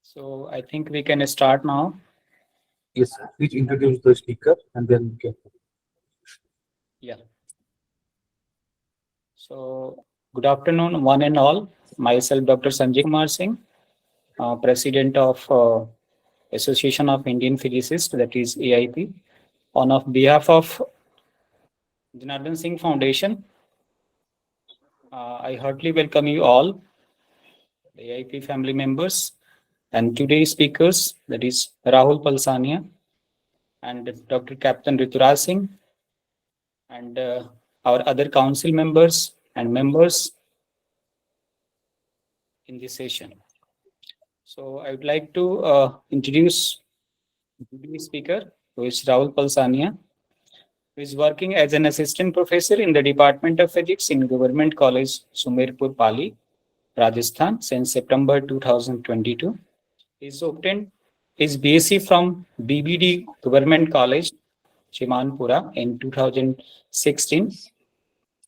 So I think we can start now. Yes, please introduce the speaker and then we can. Yeah. So good afternoon, one and all. Myself, Dr. Sanjay Kumar Singh, President of Association of Indian Physicists, that is AIP. On behalf of Janardhan Singh Foundation, I heartily welcome you all, the AIP family members, and today's speakers, that is Rahul Palsania and Dr. Captain Rituraj Singh, and our other council members and members in this session. So I would like to introduce the speaker, who is Rahul Palsania, who is working as an assistant professor in the Department of Physics in Government College, Sumerpur, Pali, Rajasthan, since September 2022. He has obtained his BSc from BBD Government College, Chimanpura, in 2016,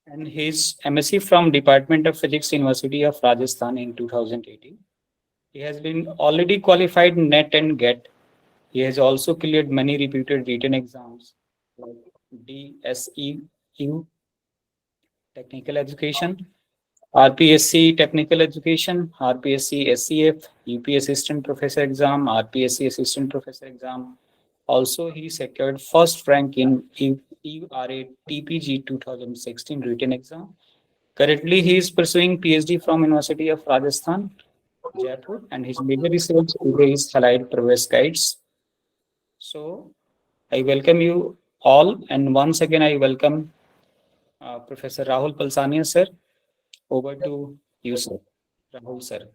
and his MSc from Department of Physics, University of Rajasthan in 2018. He has been already qualified NET and GET. He has also cleared many reputed written exams like DSEQ, Technical Education, RPSC Technical Education, RPSC SCF, UP Assistant Professor Exam, RPSC Assistant Professor Exam. Also, he secured first rank in EURA TPG 2016 written exam. Currently, he is pursuing PhD from University of Rajasthan, Jaipur, and his major research area is Halide Progress Guides. So, I welcome you all, and once again, I welcome Professor Rahul Palsania, sir. Over to you, sir. Rahul, sir.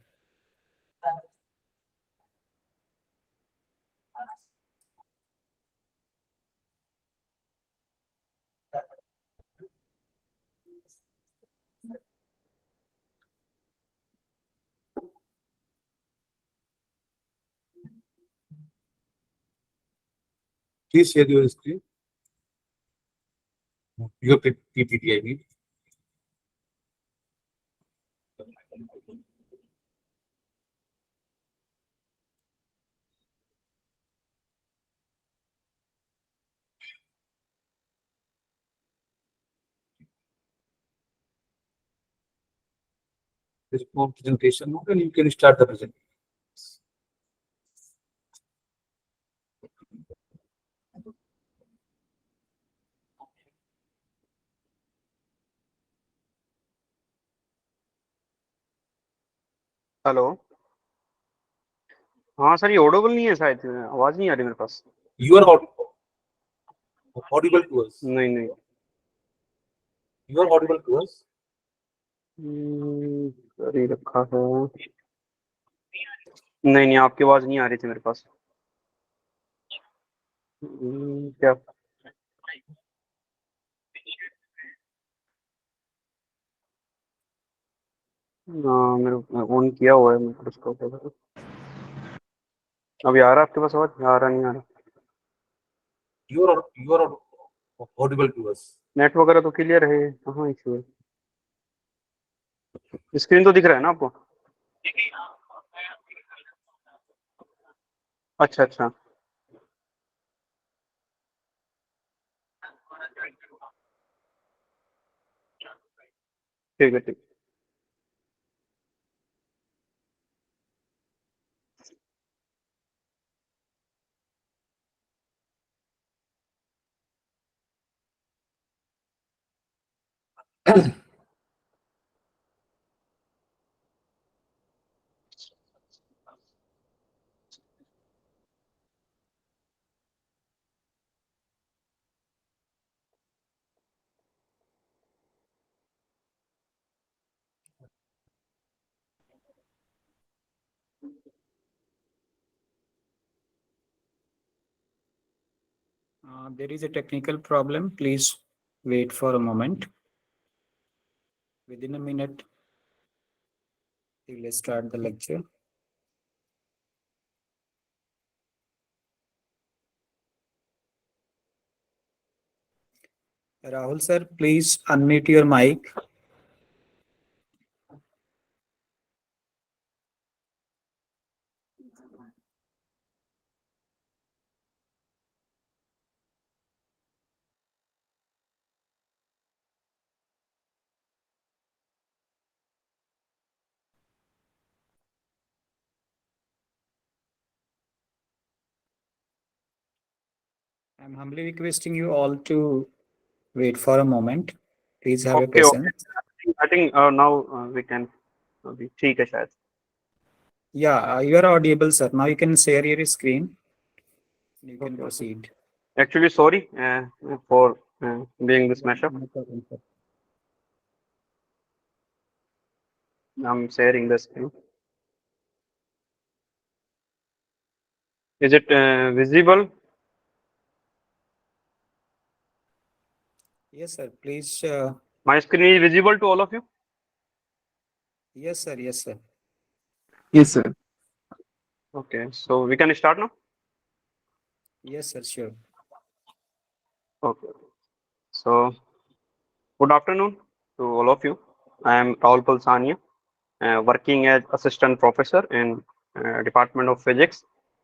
Please share your screen. Your PPT, I mean. This form presentation mode, and you can start the presentation. Hello. हाँ sir, ये Audible नहीं है शायद, आवाज नहीं आ रही मेरे पास। You are audible to us. नहीं नहीं You are audible to us. कर ही रखा है। नहीं नहीं, आपकी आवाज नहीं आ रही थी मेरे पास। क्या हाँ, मेरे ऑन किया हुआ है मैं उसको। अभी आ रहा है आपके पास आवाज? आ रहा नहीं आ रहा? You are audible to us. Net वगैरह तो क्लियर है। हाँ, इशू है। स्क्रीन तो दिख रहा है ना आपको? अच्छा अच्छा, ठीक है ठीक। There is a technical problem. Please wait for a moment. Within a minute, we will start the lecture. Rahul sir, please unmute your mic. I'm humbly requesting you all to wait for a moment. Please have a Okay, okay. patience. I think now we can अभी ठीक है शायद. Yeah, you are audible, sir. Now you can share your screen. You can proceed. Actually, sorry for being this mashup. No problem, sir. I'm sharing the screen. Is it visible? Yes, sir. Please. My screen is visible to all of you? Yes, sir. Yes, sir. Yes, sir. Okay, so we can start now? Yes, sir. Sure. Okay. So, good afternoon to all of you. I am Rahul Palsania, working as assistant professor in Department of Physics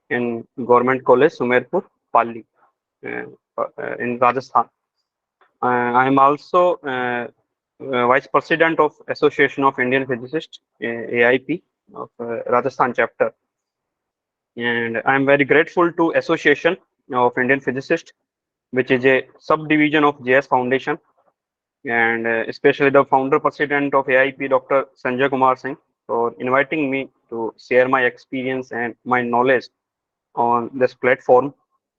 in Government College, Sumerpur, Pali, in Rajasthan. I am also Vice President of Association of Indian Physicists, AIP, of Rajasthan chapter. And I am very grateful to Association of Indian Physicists, which is a subdivision of JS Foundation, and especially the founder president of AIP, Dr. Sanjay Kumar Singh, for inviting me to share my experience and my knowledge on this platform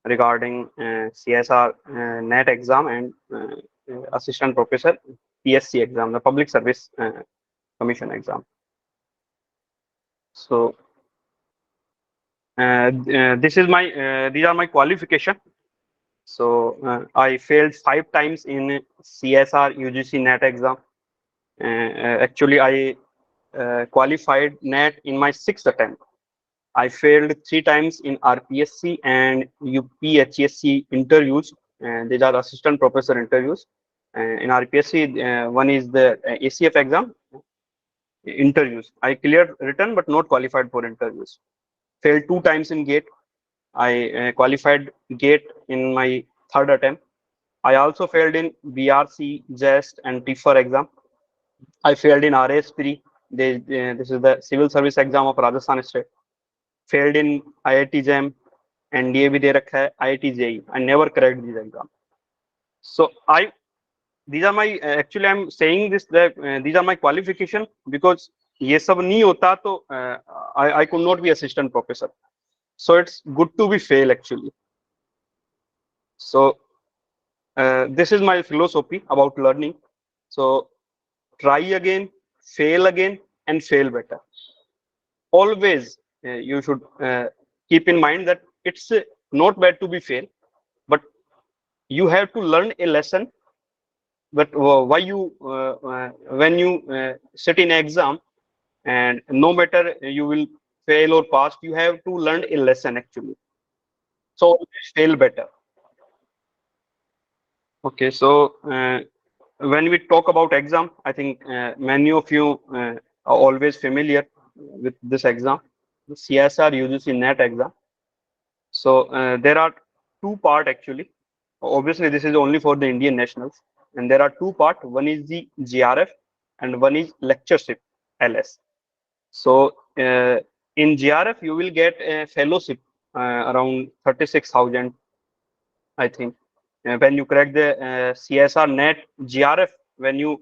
regarding CSIR-NET exam and assistant professor PSC exam, the Public Service Commission exam. So these are my qualification. So I failed 5 times in CSR UGC NET exam. Actually, I qualified NET in my 6th attempt. I failed 3 times in RPSC and UPHSC interviews. These are assistant professor interviews. In RPSC, one is the ACF exam interviews. I cleared written but not qualified for interviews. Failed 2 times in GATE. I qualified GATE in my 3rd attempt. I also failed in BRC, JEST, and TIFR exam. I failed in RSP. This is the civil service exam of Rajasthan State. Failed in IIT JAM, NDA भी दे रखा है, IIT JEE. I never cracked these exams. So these are my actually I'm saying this that these are my qualification because ये सब नहीं होता तो I could not be assistant professor. So it's good to be fail actually. So this is my philosophy about learning. So try again, and fail better. Always you should keep in mind that it's not bad to be fail, but you have to learn a lesson. But why you when you sit in exam, and no matter you will fail or pass, you have to learn a lesson actually. So always fail better. Okay, so when we talk about exam, I think many of you are always familiar with this exam, the CSR UGC NET exam. So there are 2 part actually. Obviously, this is only for the Indian nationals, and there are 2 part. One is the GRF, and one is lectureship LS. So in GRF, you will get a fellowship around 36,000, I think. When you crack the CSR NET GRF, when you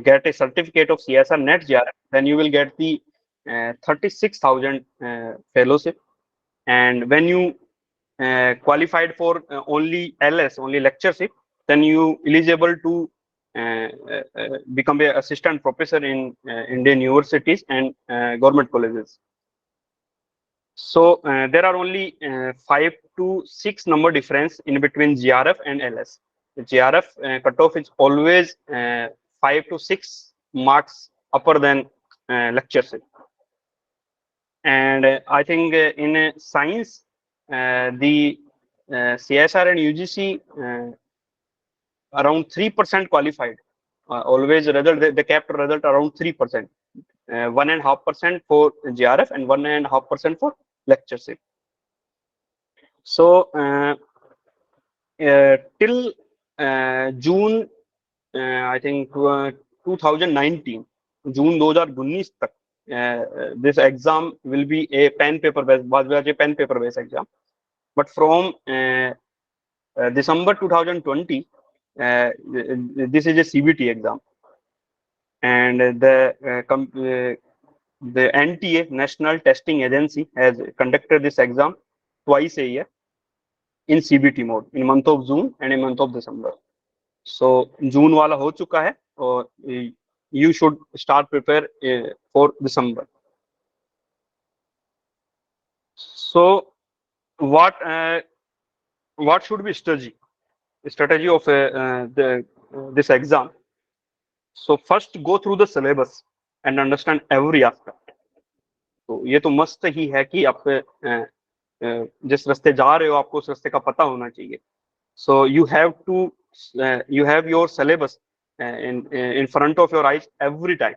get a certificate of CSR NET GRF, then you will get the 36,000 fellowship. And when you qualified for only LS, only lectureship, then you eligible to become a assistant professor in Indian universities and government colleges. So there are only 5 to 6 number difference in between GRF and LS. The GRF cutoff is always 5 to 6 marks upper than lectureship. And I think in science, the CSR and UGC around 3% qualified. Always result, they kept result around 3%. 1.5% for GRF and 1.5% for lectureship. So till June, I think 2019, June 2019 तक, this exam will be a pen paper based exam. But from December 2020, this is a CBT exam, and the NTA, National Testing Agency, has conducted this exam twice a year in CBT mode, in month of June and in month of December. So June वाला हो चुका है, और you should start prepare for December. So what should be strategy of this exam? So first go through the syllabus and understand every aspect. तो ये तो मस्त ही है कि आप जिस रास्ते जा रहे हो आपको उस रास्ते का पता होना चाहिए. So you have your syllabus in front of your eyes every time.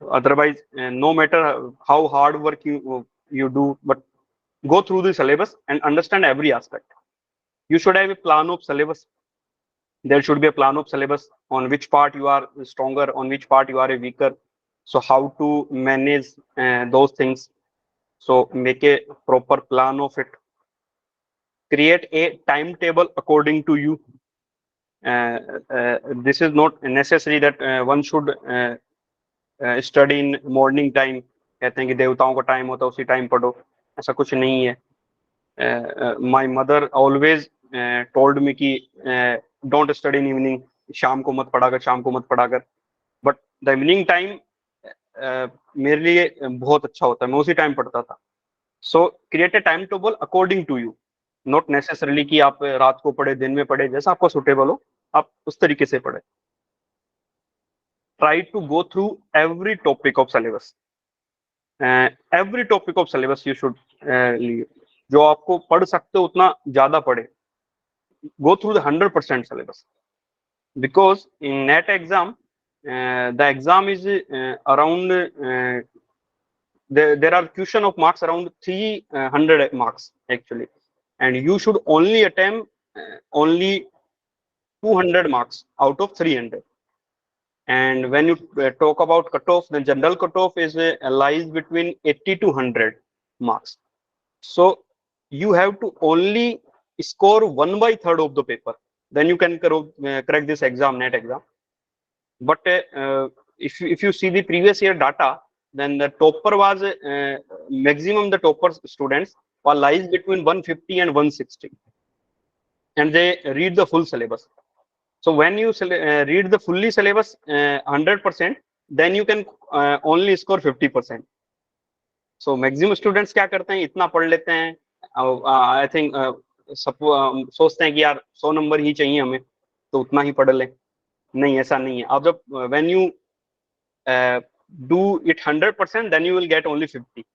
Otherwise, no matter how hard work you do, but go through the syllabus and understand every aspect. You should have a plan of syllabus. There should be a plan of syllabus on which part you are stronger, on which part you are weaker. So how to manage those things. So make a proper plan of it. Create a timetable according to you. This is not necessary that one should study in morning time. कहते हैं कि देवताओं का time होता है उसी time पढ़ो, ऐसा कुछ नहीं है. My mother always told me कि don't study in evening, शाम को मत पढ़ा कर. But the evening time मेरे लिए बहुत अच्छा होता है, मैं उसी टाइम पढ़ता था. So create a timetable according to you, not necessarily कि आप रात को पढ़े, दिन में पढ़े, जैसा आपको सुटेबल हो आप उस तरीके से पढ़े. Try to go through every topic of syllabus. Every topic of syllabus you should leave. जो आपको पढ़ सकते हो उतना ज्यादा पढ़े. Go through the 100% syllabus, because in NET exam the exam is around there are question of marks around 300 marks actually, and you should only attempt only 200 marks out of 300. And when you talk about cutoff, the general cutoff is lies between 80 to 100 marks. So you have to only score 1/3 of the paper, then you can crack this exam, NET exam. But if you see the previous year data, then the topper was maximum the topper students were lies between 150 and 160, and they read the full syllabus. So when you read the fully syllabus 100%, then you can only score 50%. So maximum students क्या करते हैं, इतना पढ़ लेते हैं, I think सोचते हैं कि यार 100 नंबर ही चाहिए हमें तो उतना ही पढ़ लें. नहीं, ऐसा नहीं है. आप जब when you do it 100%, then you will get only 50.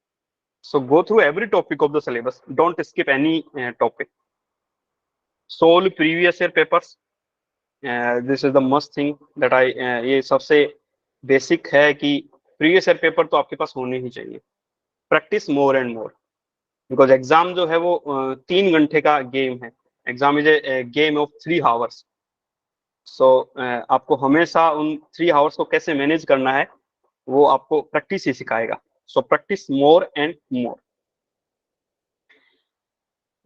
So go through every topic of the syllabus, don't skip any topic. Solve previous year papers. This is the must thing that ये सबसे basic है कि previous year paper तो आपके पास होने ही चाहिए. Practice more and more, because exam जो है वो 3 घंटे का गेम है. Exam is a game of 3 hours. So आपको हमेशा उन 3 आवर्स को कैसे मैनेज करना है वो आपको प्रैक्टिस ही सिखाएगा. So practice more and more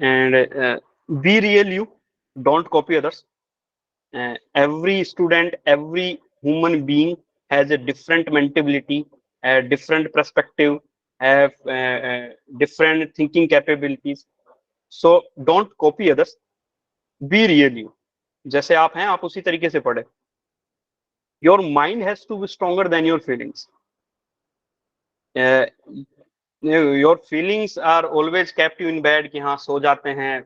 and be real you, don't copy others. Every student, every human being has a different mentality, a different perspective, have different thinking capabilities. So don't copy others, be real you. जैसे आप हैं आप उसी तरीके से पढ़े. Your mind has to be stronger than your feelings. Your feelings are always kept you in bed कि हाँ सो जाते हैं,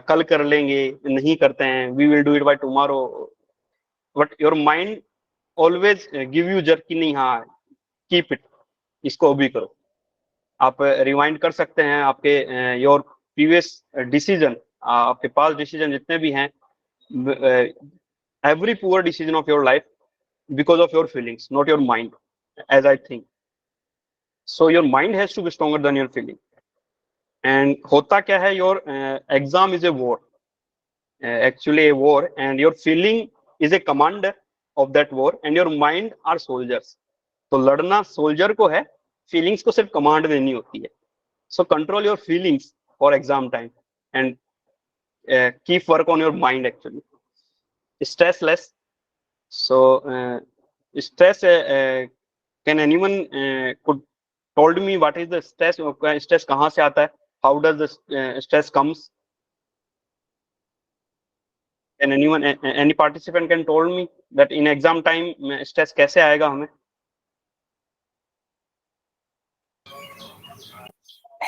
कल कर लेंगे, नहीं करते हैं, we will do it by tomorrow. But your mind always give you jerk कि नहीं, हाँ keep it, इसको अभी करो. आप रिवाइंड कर सकते हैं आपके योर प्रीवियस डिसीजन, आपके पास डिसीजन जितने भी हैं every poor decision of your life because of your feelings, not your mind, as I think. So your mind has to be stronger than your feeling. And hota kya hai, your exam is a war, actually a war, and your feeling is a commander of that war, and your mind are soldiers. तो लड़ना soldier को है, feelings को सिर्फ command देनी होती है. So control your feelings for exam time and keep work on your mind actually. Stress less. So stress, can anyone could told me what is the stress? Stress कहाँ से आता है? How does the stress comes? Can anyone, any participant can told me that in exam time stress कैसे आएगा हमें?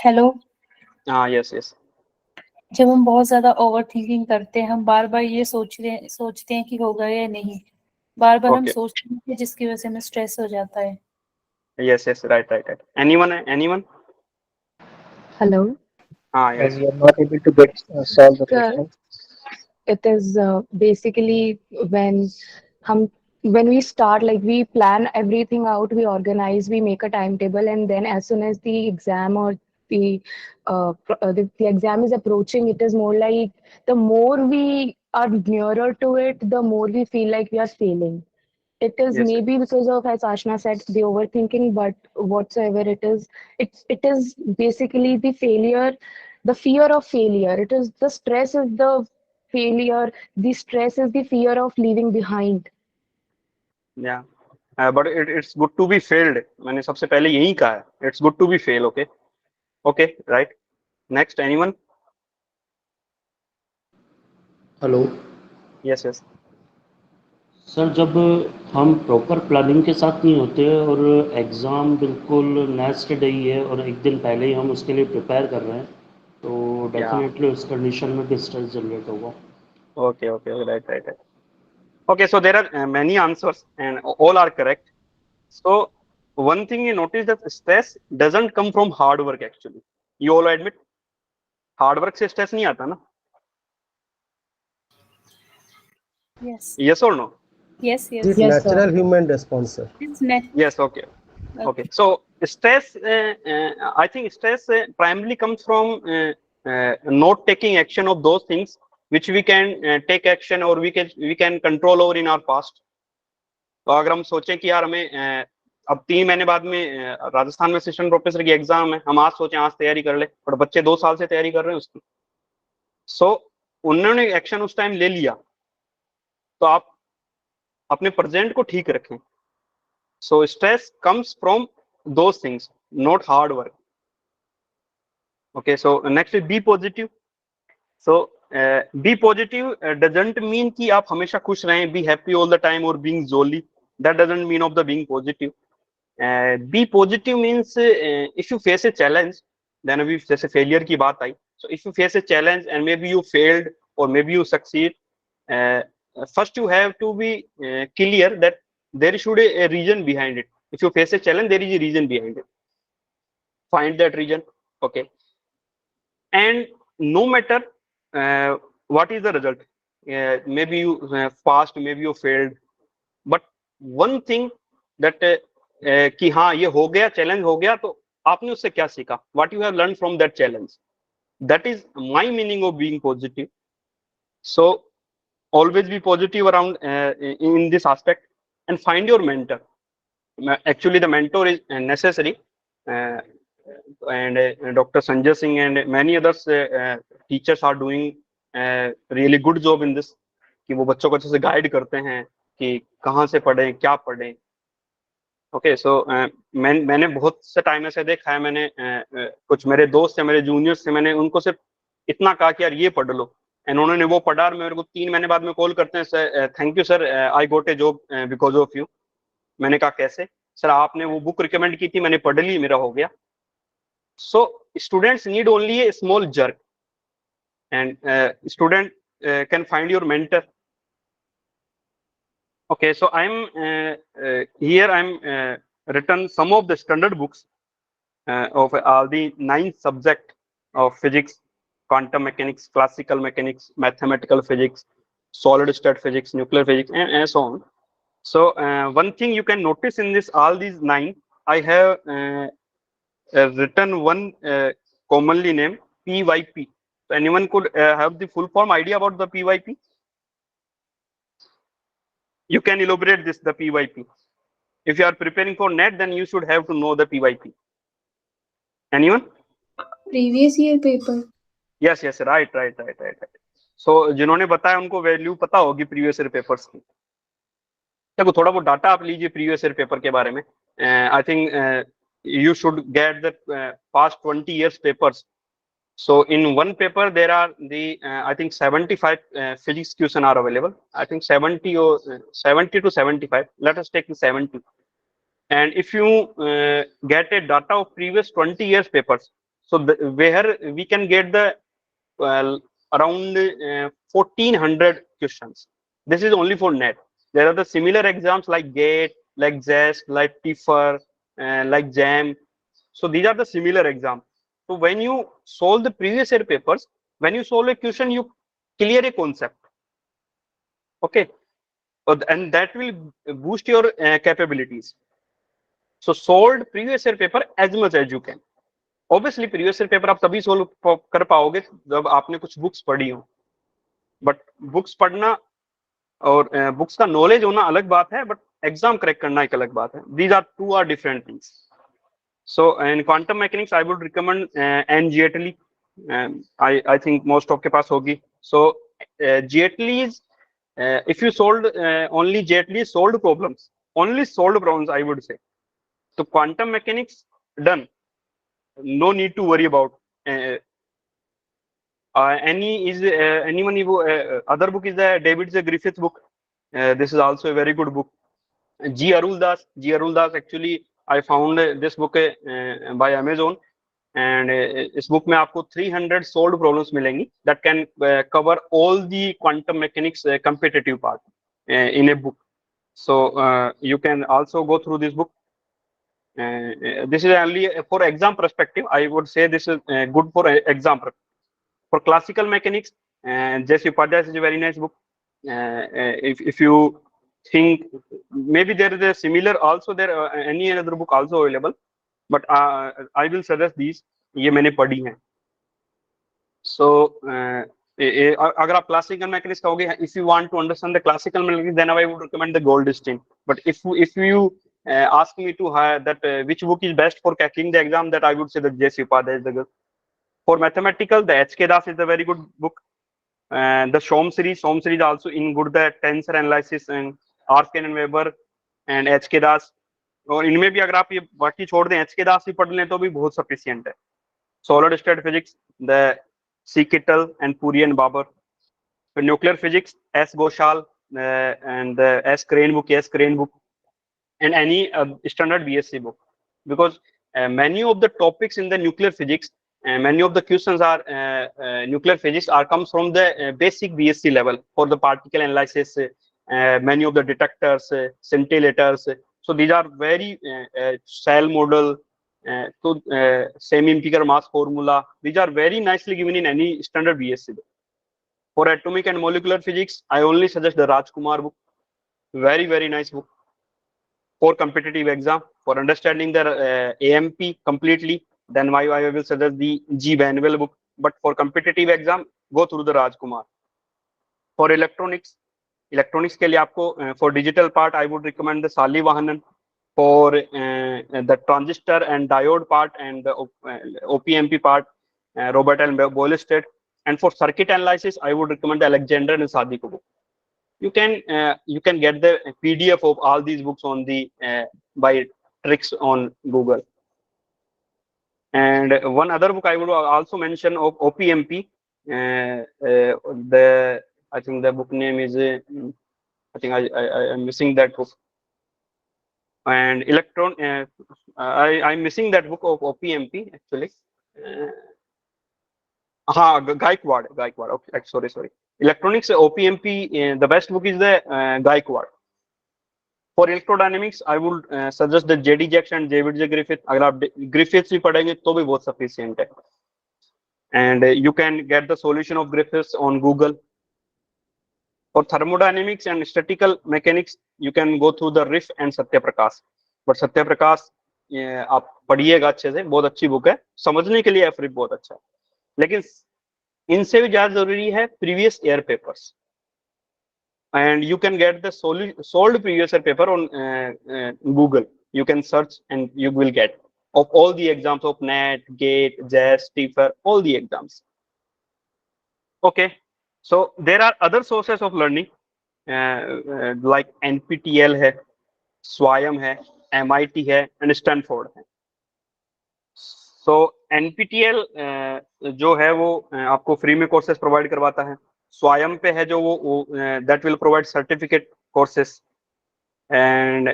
Hello. हाँ, yes, yes. जब हम बहुत ज्यादा ओवर थिंकिंग करते हैं, हम बार बार ये सोचते हैं कि होगा या नहीं, बार बार हम Okay. सोचते हैं जिसकी वजह से हमें स्ट्रेस हो जाता है. Yes, yes, right. Anyone? Hello. हाँ, yes. And you're not able to get solve the Sir, question. it is basically when we start, like we plan everything out, we organize, we make a timetable, and then as soon as the exam or the exam is approaching, it is more like the more we are nearer to it, the more we feel like we are failing. It is Yes. maybe because of, as Ashna said, the overthinking, but whatsoever it is basically the failure, the fear of failure. It is the stress is the failure, the stress is the fear of leaving behind. Yeah. But it's good to be failed. मैंने सबसे पहले यही कहा है. It's good to be fail. Okay. Okay. Right. Next. Anyone? Hello Yes. Yes. Sir, जब हम proper planning के साथ नहीं होते और एग्ज़ाम बिल्कुल नेक्स्ट डे ही है और एक दिन पहले ही हम उसके लिए प्रिपेयर कर रहे हैं, तो डेफिनेटली उस कंडीशन में भी स्ट्रेस जनरेट होगा. Okay. Okay. Right. Okay. So there are many answers and all are correct. So one thing you notice that stress doesn't come from hard work actually. You all admit hard work से stress नहीं आता ना? Yes. Yes or no? Yes. It is Yes, sir. natural human response, sir. It's net. Yes. Okay. So stress, I think stress primarily comes from not taking action of those things which we can take action or we can control over in our past. तो अगर हम सोचें कि यार हमें अब 3 महीने बाद में राजस्थान में असिस्टेंट प्रोफेसर की एग्जाम है, हम आज सोचें आज तैयारी कर ले, पर बच्चे 2 साल से तैयारी कर रहे हैं उसकी. सो उन्होंने एक्शन उस टाइम ले लिया, तो आप अपने प्रेजेंट को ठीक रखें. So stress comes from those things, not hard work. Okay, so next is be positive. So be positive doesn't mean कि आप हमेशा खुश रहें, be happy all the time or being jolly. That doesn't mean of the being positive. Be positive means if you face a challenge, then अभी जैसे failure की बात आई. So if you face a challenge and maybe you failed or maybe you succeed, first you have to be clear that there should a reason behind it. If you face a challenge, there is a reason behind it. Find that reason. Okay. And no matter what is the result, maybe you passed, maybe you failed, but one thing that कि हाँ ये हो गया, challenge हो गया, तो आपने उससे क्या सीखा? What you have learned from that challenge? That is my meaning of being positive. So always be positive around in this aspect and find your mentor. Actually the mentor is necessary, and Dr. Sanjay Singh and many others teachers are doing really good job in this, कि वो बच्चों को अच्छे से guide करते हैं कि कहाँ से पढ़ें, क्या पढ़ें. ओके, सो मैंने बहुत से टाइम ऐसे देखा है, मैंने कुछ मेरे दोस्त हैं, मेरे जूनियर्स थे, मैंने उनको सिर्फ इतना कहा कि यार ये पढ़ लो, एंड उन्होंने वो पढ़ा और मेरे को 3 महीने बाद में कॉल करते हैं, sir thank you sir, I got a job because of you. मैंने कहा कैसे? सर आपने वो बुक रिकमेंड की थी, मैंने पढ़ ली, मेरा हो गया. So students need only A small jerk and student can find your mentor. Okay, so I'm here. I'm written some of the standard books of all the 9 subjects of physics, quantum mechanics, classical mechanics, mathematical physics, solid state physics, nuclear physics, and so on. So one thing you can notice in this, all these 9, I have written one commonly named PYP. So anyone could have the full form idea about the PYP? You can elaborate this, the PYP. If you are preparing for NET, then you should have to know the PYP. Anyone? Previous year paper. Yes, yes, right. So जिन्होंने बताया उनको value पता होगी previous year papers की. देखो थोड़ा बहुत data आप लीजिए प्रीवियस ईयर पेपर के बारे में. I think you should get the past 20 years papers. So in one paper there are the I think 75 physics question are available. I think 70 or 70 to 75. Let us take the 70. And if you get a data of previous 20 years papers, so where we can get the around 1400 questions. This is only for NET. There are the similar exams like GATE, like JEST, like TIFR, like JAM. So these are the similar exams. So when you solve the previous year papers, when you solve a question, you clear a concept. Okay, and that will boost your capabilities. So solve previous year paper as much as you can. Obviously previous year paper आप तभी solve कर पाओगे जब आपने कुछ books पढ़ी हो. But books पढ़ना और books का knowledge होना अलग बात है, but exam crack करना एक अलग बात है. These are two different things. So in quantum mechanics, I would recommend NGATLE. I think most of के पास होगी. So GATLE is if you solved only GATLE solved problems, only solved problems I would say. So quantum mechanics done. No need to worry about. Anyone other book is the David Griffith's book. This is also a very good book. G. Arul Das actually I found this book by Amazon, and इस book में आपको 300 solved problems मिलेंगी that can cover all the quantum mechanics competitive part in a book. So you can also go through this book. This is only for exam perspective. I would say this is good for exam. For classical mechanics, J.C. Upadhyay is a very nice book. If you think maybe there is a similar also there any other book also available, but I will suggest these. ये मैंने पढ़ी हैं. So अगर आप classical mechanics कहोगे, if you want to understand the classical mechanics, then I would recommend the Goldstein. But if you ask me to that which book is best for cracking the exam, that I would say that J.C. Upadhyay is the good. For mathematical, the H.K. Das is a very good book. The Shom series also in good the tensor analysis and Arkin and Weber and H.K. Das. और इनमें भी अगर आप ये बाकी छोड़ दें H.K. Das भी पढ़ लें तो भी बहुत sufficient है. Solid state physics, the C. Kittel and Puri and Babar. For nuclear physics, S. Ghoshal and the S. Crane book, and any standard BSc book, because many of the topics in the nuclear physics and many of the questions are nuclear physics comes from the basic BSc level for the particle analysis, many of the detectors, scintillators. So these are very cell model, semi-empirical mass formula. These are very nicely given in any standard BSc book. For atomic and molecular physics, I only suggest the Rajkumar book. Very, very nice book. For competitive exam, for understanding the AMP completely, then I will suggest the G. Banwell book. But for competitive exam, go through the Rajkumar. For electronics के लिए आपको for digital part, I would recommend the Sali Vahanan. For the transistor and diode part and the OPMP part, Robert L. Boylested. And for circuit analysis, I would recommend the Alexander and Sadiko book. You can get the PDF of all these books on the by tricks on Google. And one other book I would also mention of OPMP. I think the book name is I think I am missing that book. And I'm missing that book of OPMP actually. Gaikwad. Okay, sorry. Electronics OPMP. The best book is the Gaikwad. For electrodynamics, I would suggest the J.D. Jackson and David J. Griffith. अगर आप Griffiths भी पढ़ेंगे तो भी बहुत sufficient है. And you can get the solution of Griffiths on Google. For thermodynamics and statistical mechanics, you can go through the Riff and Satyaprakash. But Satyaprakash आप पढ़िएगा अच्छे से, बहुत अच्छी बुक है, समझने के लिए Riff बहुत अच्छा है, लेकिन इनसे भी ज्यादा जरूरी है previous year papers. And you can get the solved previous year paper on Google. You can search and you will get of all the exams of NET, GATE, JAS, TIFR, all the exams. Okay, so there are other sources of learning like NPTEL है, SWAYAM है, MIT है, and Stanford है. So NPTEL जो है वो आपको free में courses provide करवाता है. SWAYAM पे है जो वो that will provide certificate courses, and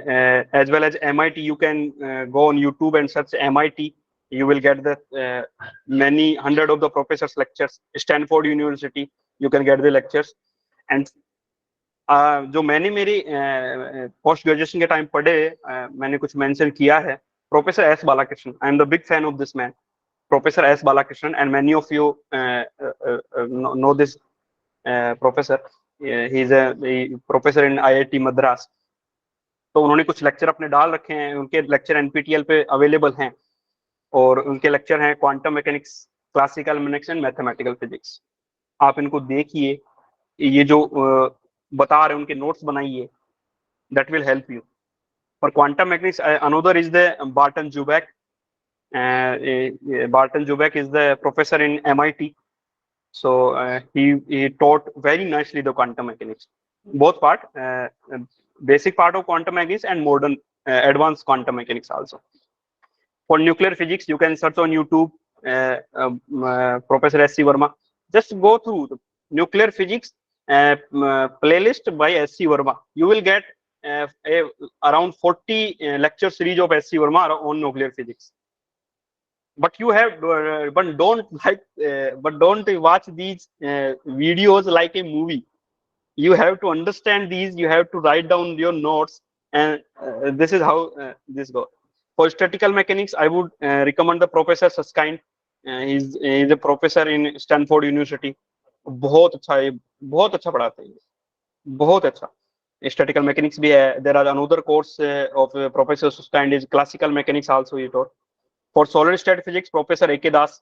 as well as MIT, you can go on YouTube and search MIT. You will get the many hundred of the professors lectures. Stanford University, you can get the lectures. And जो मैंने मेरी post graduation के time पढ़े, मैंने कुछ mention किया है. Professor S Balakrishnan, I am the big fan of this man, professor S Balakrishnan, and many of you know this professor. He is a professor in IIT Madras. तो उन्होंने कुछ लेक्चर अपने डाल रखे हैं, उनके लेक्चर NPTEL पे अवेलेबल हैं, और उनके लेक्चर हैं quantum mechanics, classical mechanics and mathematical physics. आप इनको देखिए, ये जो बता रहे हैं उनके नोट्स बनाइए, that will help you. For quantum mechanics, another is the Barton Juback. Barton Juback is the professor in MIT. So he taught very nicely the quantum mechanics, both part, basic part of quantum mechanics and modern advanced quantum mechanics also. For nuclear physics, you can search on YouTube Professor S.C. Verma. Just go through the nuclear physics playlist by S.C. Verma. You will get around 40 lecture series of S.C. Verma on nuclear physics. But you have, but don't watch these videos like a movie. You have to understand these. You have to write down your notes, and this is how this goes. For statistical mechanics, I would recommend the Professor Susskind. He's a professor in Stanford University. बहुत अच्छा पढ़ाते हैं, बहुत अच्छा. Statistical mechanics भी है. There are another course of Professor Susskind is classical mechanics also he taught. For solid state physics, Professor A.K. Das,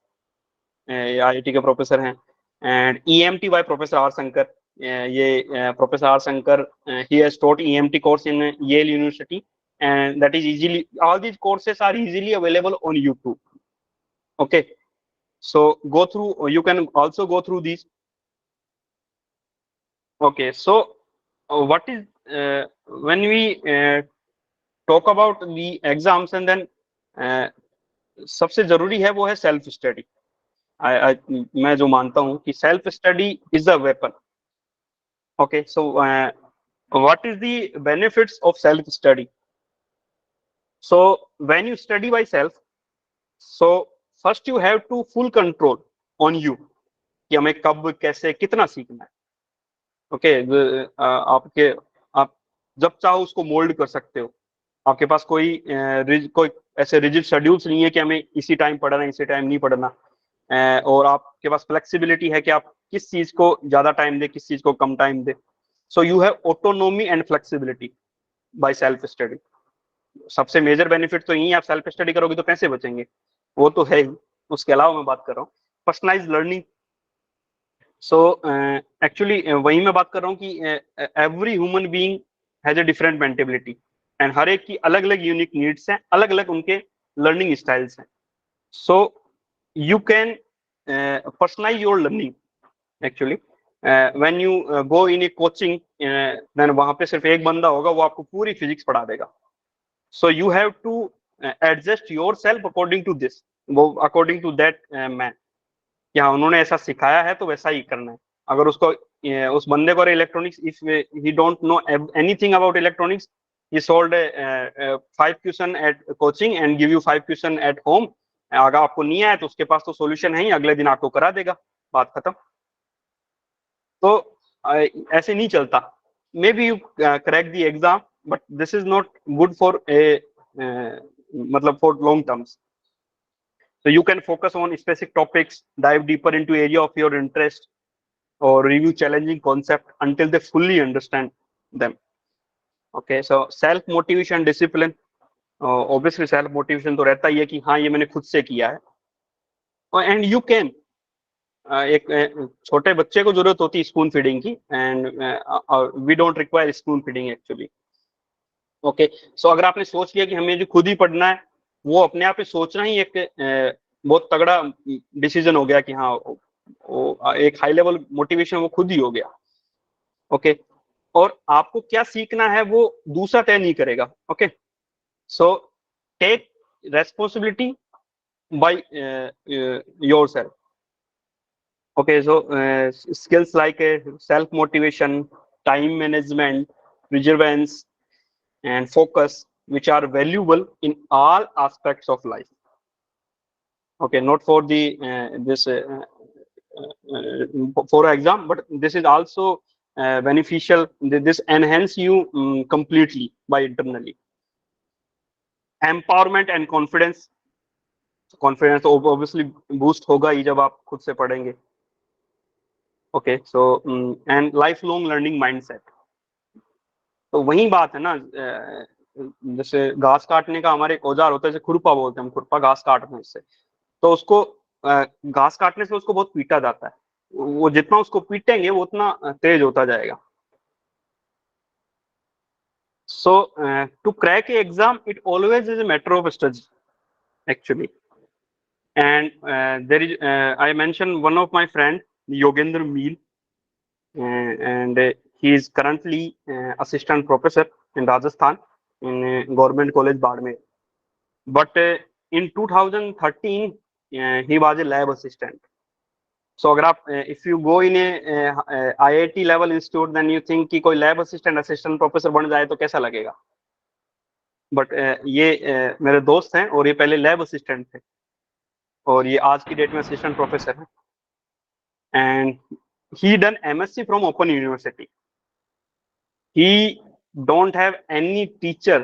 IIT के professor हैं, and EMT by Professor R. Shankar. ये Professor R. Shankar, he has taught EMT course in Yale University, and that is easily, all these courses are easily available on YouTube. Okay, so go through, you can also go through these. Okay, so what is when we talk about the exams, and then सबसे जरूरी है वो है self study. मैं जो मानता हूं कि self study is a weapon. Okay, so what is the benefits of self study? So when you study by self, so first you have to full control on you कि हमें कब, कैसे, कितना सीखना है. ओके, आप जब चाहो उसको मोल्ड कर सकते हो. आपके पास कोई ऐसे रिजिड शेड्यूल्स नहीं है कि हमें इसी टाइम पढ़ना है, इसी टाइम नहीं पढ़ना, और आपके पास फ्लेक्सिबिलिटी है कि आप किस चीज को ज्यादा टाइम दे, किस चीज को कम टाइम दे. So you have autonomy and flexibility by self study. सबसे मेजर बेनिफिट तो यही है, आप सेल्फ स्टडी करोगे तो पैसे बचेंगे, वो तो है ही. उसके अलावा मैं बात कर रहा हूँ पर्सनलाइज लर्निंग. सो एक्चुअली वही मैं बात कर रहा हूँ कि every human being has a different mental ability, and हर एक की अलग अलग यूनिक नीड्स हैं, अलग अलग उनके लर्निंग स्टाइल्स हैं. So you can personalise your learning. Actually when you go in a coaching, then वहां पे सिर्फ एक बंदा होगा, वो आपको पूरी फिजिक्स पढ़ा देगा. So you have to adjust your self according to this, वो अकॉर्डिंग टू दैट मैन. क्या उन्होंने ऐसा सिखाया है तो वैसा ही करना है. अगर उसको उस बंदे को electronics, if he don't know anything about electronics, he solved 5 question at coaching and give you 5 question at home. अगर आपको नहीं आया तो उसके पास तो सॉल्यूशन है ही, अगले दिन आपको करा देगा, बात खत्म. तो ऐसे नहीं चलता. Maybe you crack the exam, but this is not good for मतलब for long terms. So you can focus on specific topics, dive deeper into area of your interest, or review challenging concept until they fully understand them. Okay, so self motivation, discipline. Obviously self motivation तो रहता ही है कि हाँ ये मैंने खुद से किया है, and you can एक छोटे बच्चे को जरूरत होती है स्पून फीडिंग की, and we don't require spoon feeding actually. Okay, so अगर आपने सोच लिया कि हमें जो खुद ही पढ़ना है, वो अपने आप में सोचना ही एक बहुत तगड़ा डिसीजन हो गया कि हाँ वो एक हाई लेवल मोटिवेशन वो खुद ही हो गया. ओके, और आपको क्या सीखना है वो दूसरा तय नहीं करेगा. Okay, so take responsibility by yourself. Okay, so skills like self-motivation, time management, perseverance, and focus, which are valuable in all aspects of life. Okay, not for the for exam, but this is also beneficial. This enhance you completely by internally. Empowerment and confidence. Confidence obviously boost होगा ही जब आप खुद से पढ़ेंगे. Okay, so and life long learning mindset. तो वही बात है ना, जैसे घास काटने का हमारे एक औजार होता है, जैसे खुरपा बोलते हैं हम, खुरपा घास काटने से, तो उसको घास काटने से उसको बहुत पीटा जाता है. वो जितना उसको पीटेंगे वो उतना तेज होता जाएगा. So to crack exam it always is a matter of study actually. And there is I mention one of my friend Yogendra Meel, and he is currently assistant professor in Rajasthan in government college Badmer. But in 2013 he was a lab assistant. So अगर आप if you go in a IIT level institute, then you think कि कोई lab assistant assistant professor बन जाए तो कैसा लगेगा. But ये मेरे दोस्त हैं और ये पहले lab assistant थे और ये आज की डेट में assistant professor हैं. And he done MSc from Open University. He don't have any teacher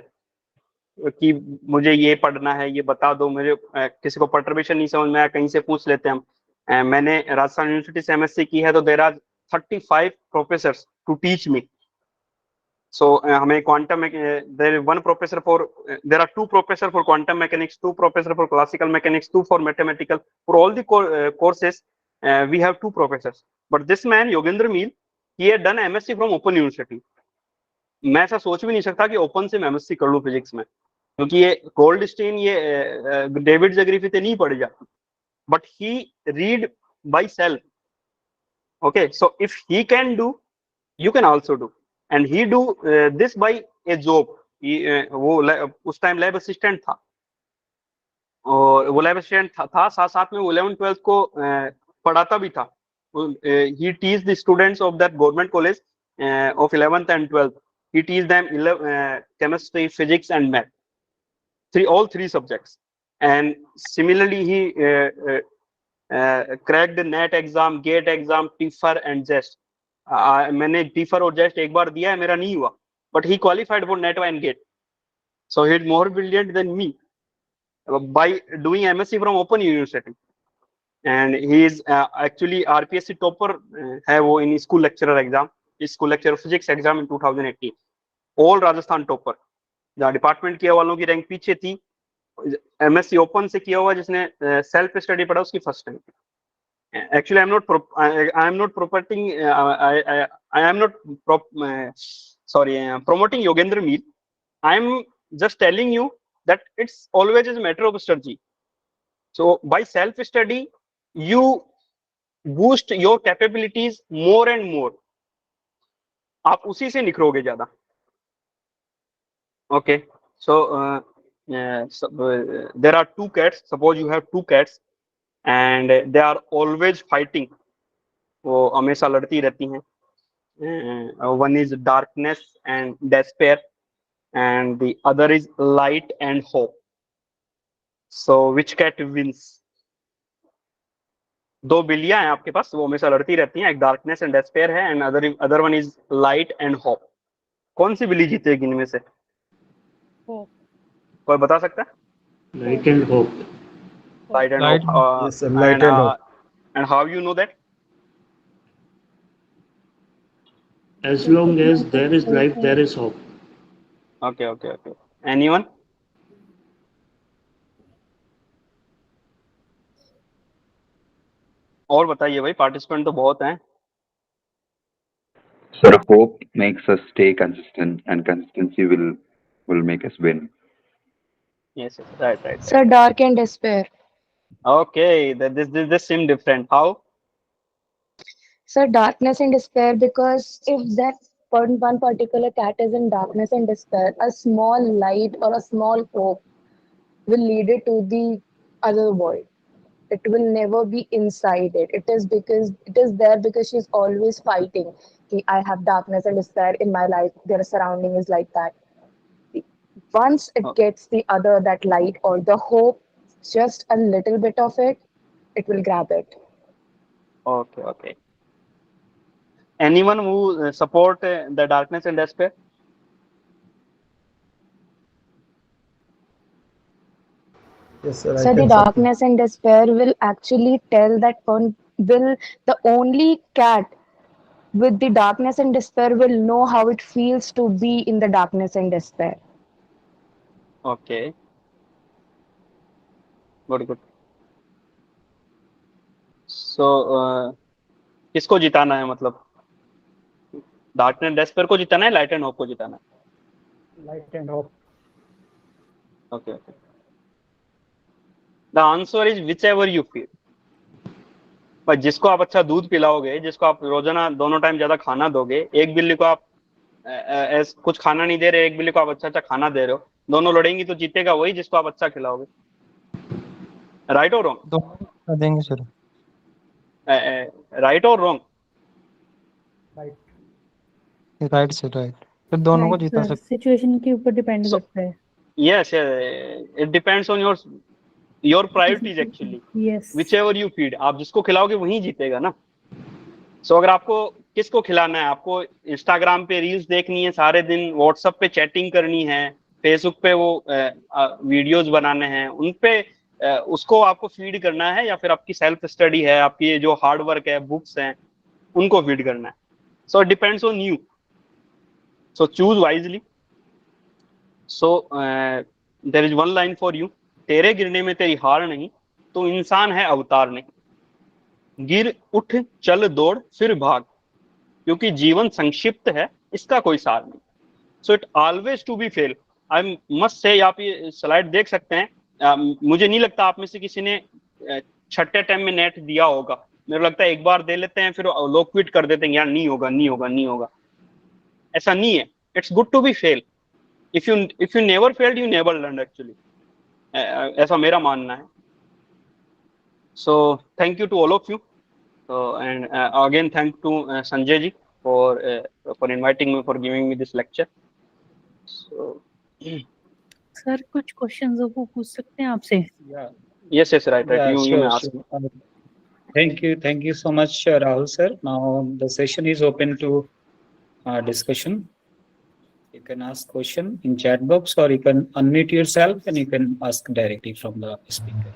कि मुझे ये पढ़ना है, ये बता दो. मुझे किसी को पर्टर्बेशन नहीं समझ में आया, कहीं से पूछ लेते हैं हम. मैंने राजस्थान यूनिवर्सिटी से MSc की है, तो there are 35 professors to teach me. So हमें quantum, there is one professor for, there are 2 professor for quantum mechanics, 2 professor for classical mechanics, 2 for mathematical. For all the courses we have 2 professors. But this man Yogendra Meel, he had done MSc from Open University. मैं ऐसा सोच भी नहीं सकता कि open से मैं MSc कर लूं फिजिक्स में, क्योंकि ये गोल्ड स्टेन, ये डेविड जगरीफी से नहीं पढ़ जाती. But he read by self. Okay, so if he can do, you can also do. And he do this by A job. वो उस टाइम लैब असिस्टेंट था, और वो लैब असिस्टेंट था साथ साथ में वो 11th-12th को पढ़ाता भी था. he teach the students of that government college of 11th and 12th. He teach them chemistry, physics, and math. All three subjects. And similarly, he cracked the NET exam, GATE exam, TIFR, and JEST. मैंने TIFR और JEST एक बार दिया है, मेरा नहीं हुआ. But he qualified for NET and GATE. So he is more brilliant than me by doing MSc from Open University. And he is actually RPSC topper है वो in school lecturer exam, school lecturer physics exam in 2018. All Rajasthan topper. जहाँ department किया वालों की rank पीछे थी, MSc open से किया हुआ जिसने सेल्फ स्टडी पढ़ा उसकी first rank. Actually, I am not promoting Yogendra Meel. I am just telling you that it's always a matter of strategy. So by self study, you boost your capabilities more and more. आप उसी से निखरोगे ज्यादा. Okay, so there are 2 cats. Suppose you have 2 cats and they are always fighting. वो हमेशा लड़ती रहती हैं. One is darkness and despair, and the other is light and hope. So which cat wins? 2 बिल्लियां हैं आपके पास, वो हमेशा लड़ती रहती हैं. एक डार्कनेस एंड डेस्पेयर है, and other one is light and hope. कौन सी बिल्ली जीतेगी इनमें से? कोई बता सकता है? Light and hope. Light and hope. Yes, sir, light and hope. And how you know that? As long as there is life, there is hope. Okay, okay, okay. Anyone? और बताइए भाई, पार्टिसिपेंट तो बहुत हैं. Sir, hope makes us stay consistent, and consistency will make us win. Yes, yes, right, right. Sir, dark and despair. Okay, this seemed different. How? Sir, darkness and despair, because if that one particular cat is in darkness and despair, a small light or a small hope will lead it to the other world. It will never be inside it. It is because it is there because she's always fighting. Ki, I have darkness and despair in my life. Their surrounding is like that. Once it Oh, gets the other, that light or the hope, just a little bit of it, it will grab it. okay, okay. Anyone who support the darkness and despair? Yes, sir, I So the can support. darkness and despair will actually tell that one will the only cat with the darkness and despair will know how it feels to be in the darkness and despair. Okay, good, good. So किसको जिताना है, मतलब darkness despair को जिताना है, light and hope को जिताना है? Light and hope. Okay, okay. The answer is whichever you feel. पर जिसको आप अच्छा दूध पिलाओगे, जिसको आप रोजाना दोनों टाइम ज्यादा खाना दोगे, एक बिल्ली को आप कुछ खाना नहीं दे रहे, एक बिल्ली को आप अच्छा अच्छा खाना दे रहे हो, दोनों लड़ेंगी तो जीतेगा वही जिसको आप अच्छा खिलाओगे. राइट और रॉन्ग? दोनों देंगे सर. राइट और रॉन्ग? राइट से राइट. फिर दोनों को जिता सकते. सिचुएशन के ऊपर डिपेंड So- करता है. Yes, it depends on your priorities actually. Yes. Whichever you feed, आप जिसको खिलाओगे वही जीतेगा ना. सो अगर आपको किसको खिलाना है, आपको इंस्टाग्राम पे रील्स देखनी है सारे दिन, व्हाट्सएप पे चैटिंग करनी है, फेसबुक पे वो वीडियोस बनाने हैं, उन पे उसको आपको फीड करना है, या फिर आपकी सेल्फ स्टडी है, आपकी ये जो हार्ड वर्क है, बुक्स हैं, उनको फीड करना है. So it depends on you. So choose wisely. So there is one line for you. तेरे गिरने में तेरी हार नहीं, तो इंसान है अवतार नहीं. गिर उठ चल दौड़ फिर भाग, क्योंकि जीवन संक्षिप्त है, इसका कोई सार नहीं. So it always to be fail. I must say, आप ये स्लाइड देख सकते हैं. मुझे नहीं लगता आप में से किसी ने छठे टाइम में नेट दिया होगा. मेरे लगता है एक बार दे लेते हैं, फिर लोग क्विट कर देते हैं, यार नहीं होगा नहीं होगा नहीं होगा. ऐसा नहीं है. It's good to be fail. If you never failed, you never learn actually. ऐसा मेरा मानना है. So thank you to all of you. And again, thank to Sanjay ji for inviting me, for giving me this lecture. So sir कुछ questions वो पूछ सकते हैं आपसे. yes, right. Yeah, You sure, may ask. sure. Thank you so much, Rahul sir. Now the session is open to discussion. You can ask question in chat box, or you can unmute yourself and you can ask directly from the speaker.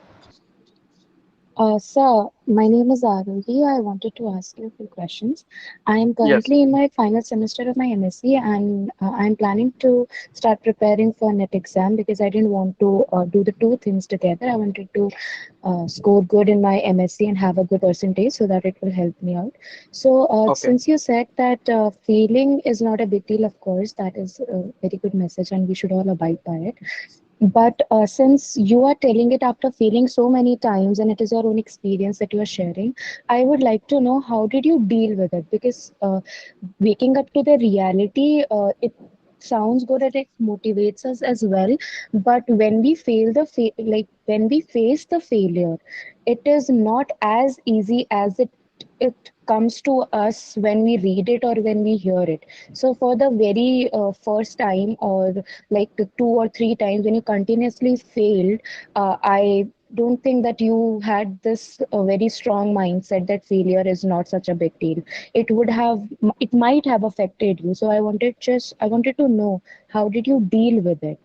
Sir, my name is Aruhi. I wanted to ask you a few questions. I am currently in my final semester of my MSc, and I am planning to start preparing for NET exam because I didn't want to do the two things together. I wanted to score good in my MSc and have a good percentage so that it will help me out. So, since you said that failing is not a big deal, of course, that is a very good message, and we should all abide by it. But since you are telling it after failing so many times and it is your own experience that you are sharing, I would like to know how did you deal with it? Because waking up to the reality, it sounds good and it motivates us as well. But when we when we face the failure, it is not as easy as it comes to us when we read it or when we hear it. So for the very first time, or like 2 or 3 times when you continuously failed, I don't think that you had this very strong mindset that failure is not such a big deal. It might have affected you. So I wanted to know, how did you deal with it?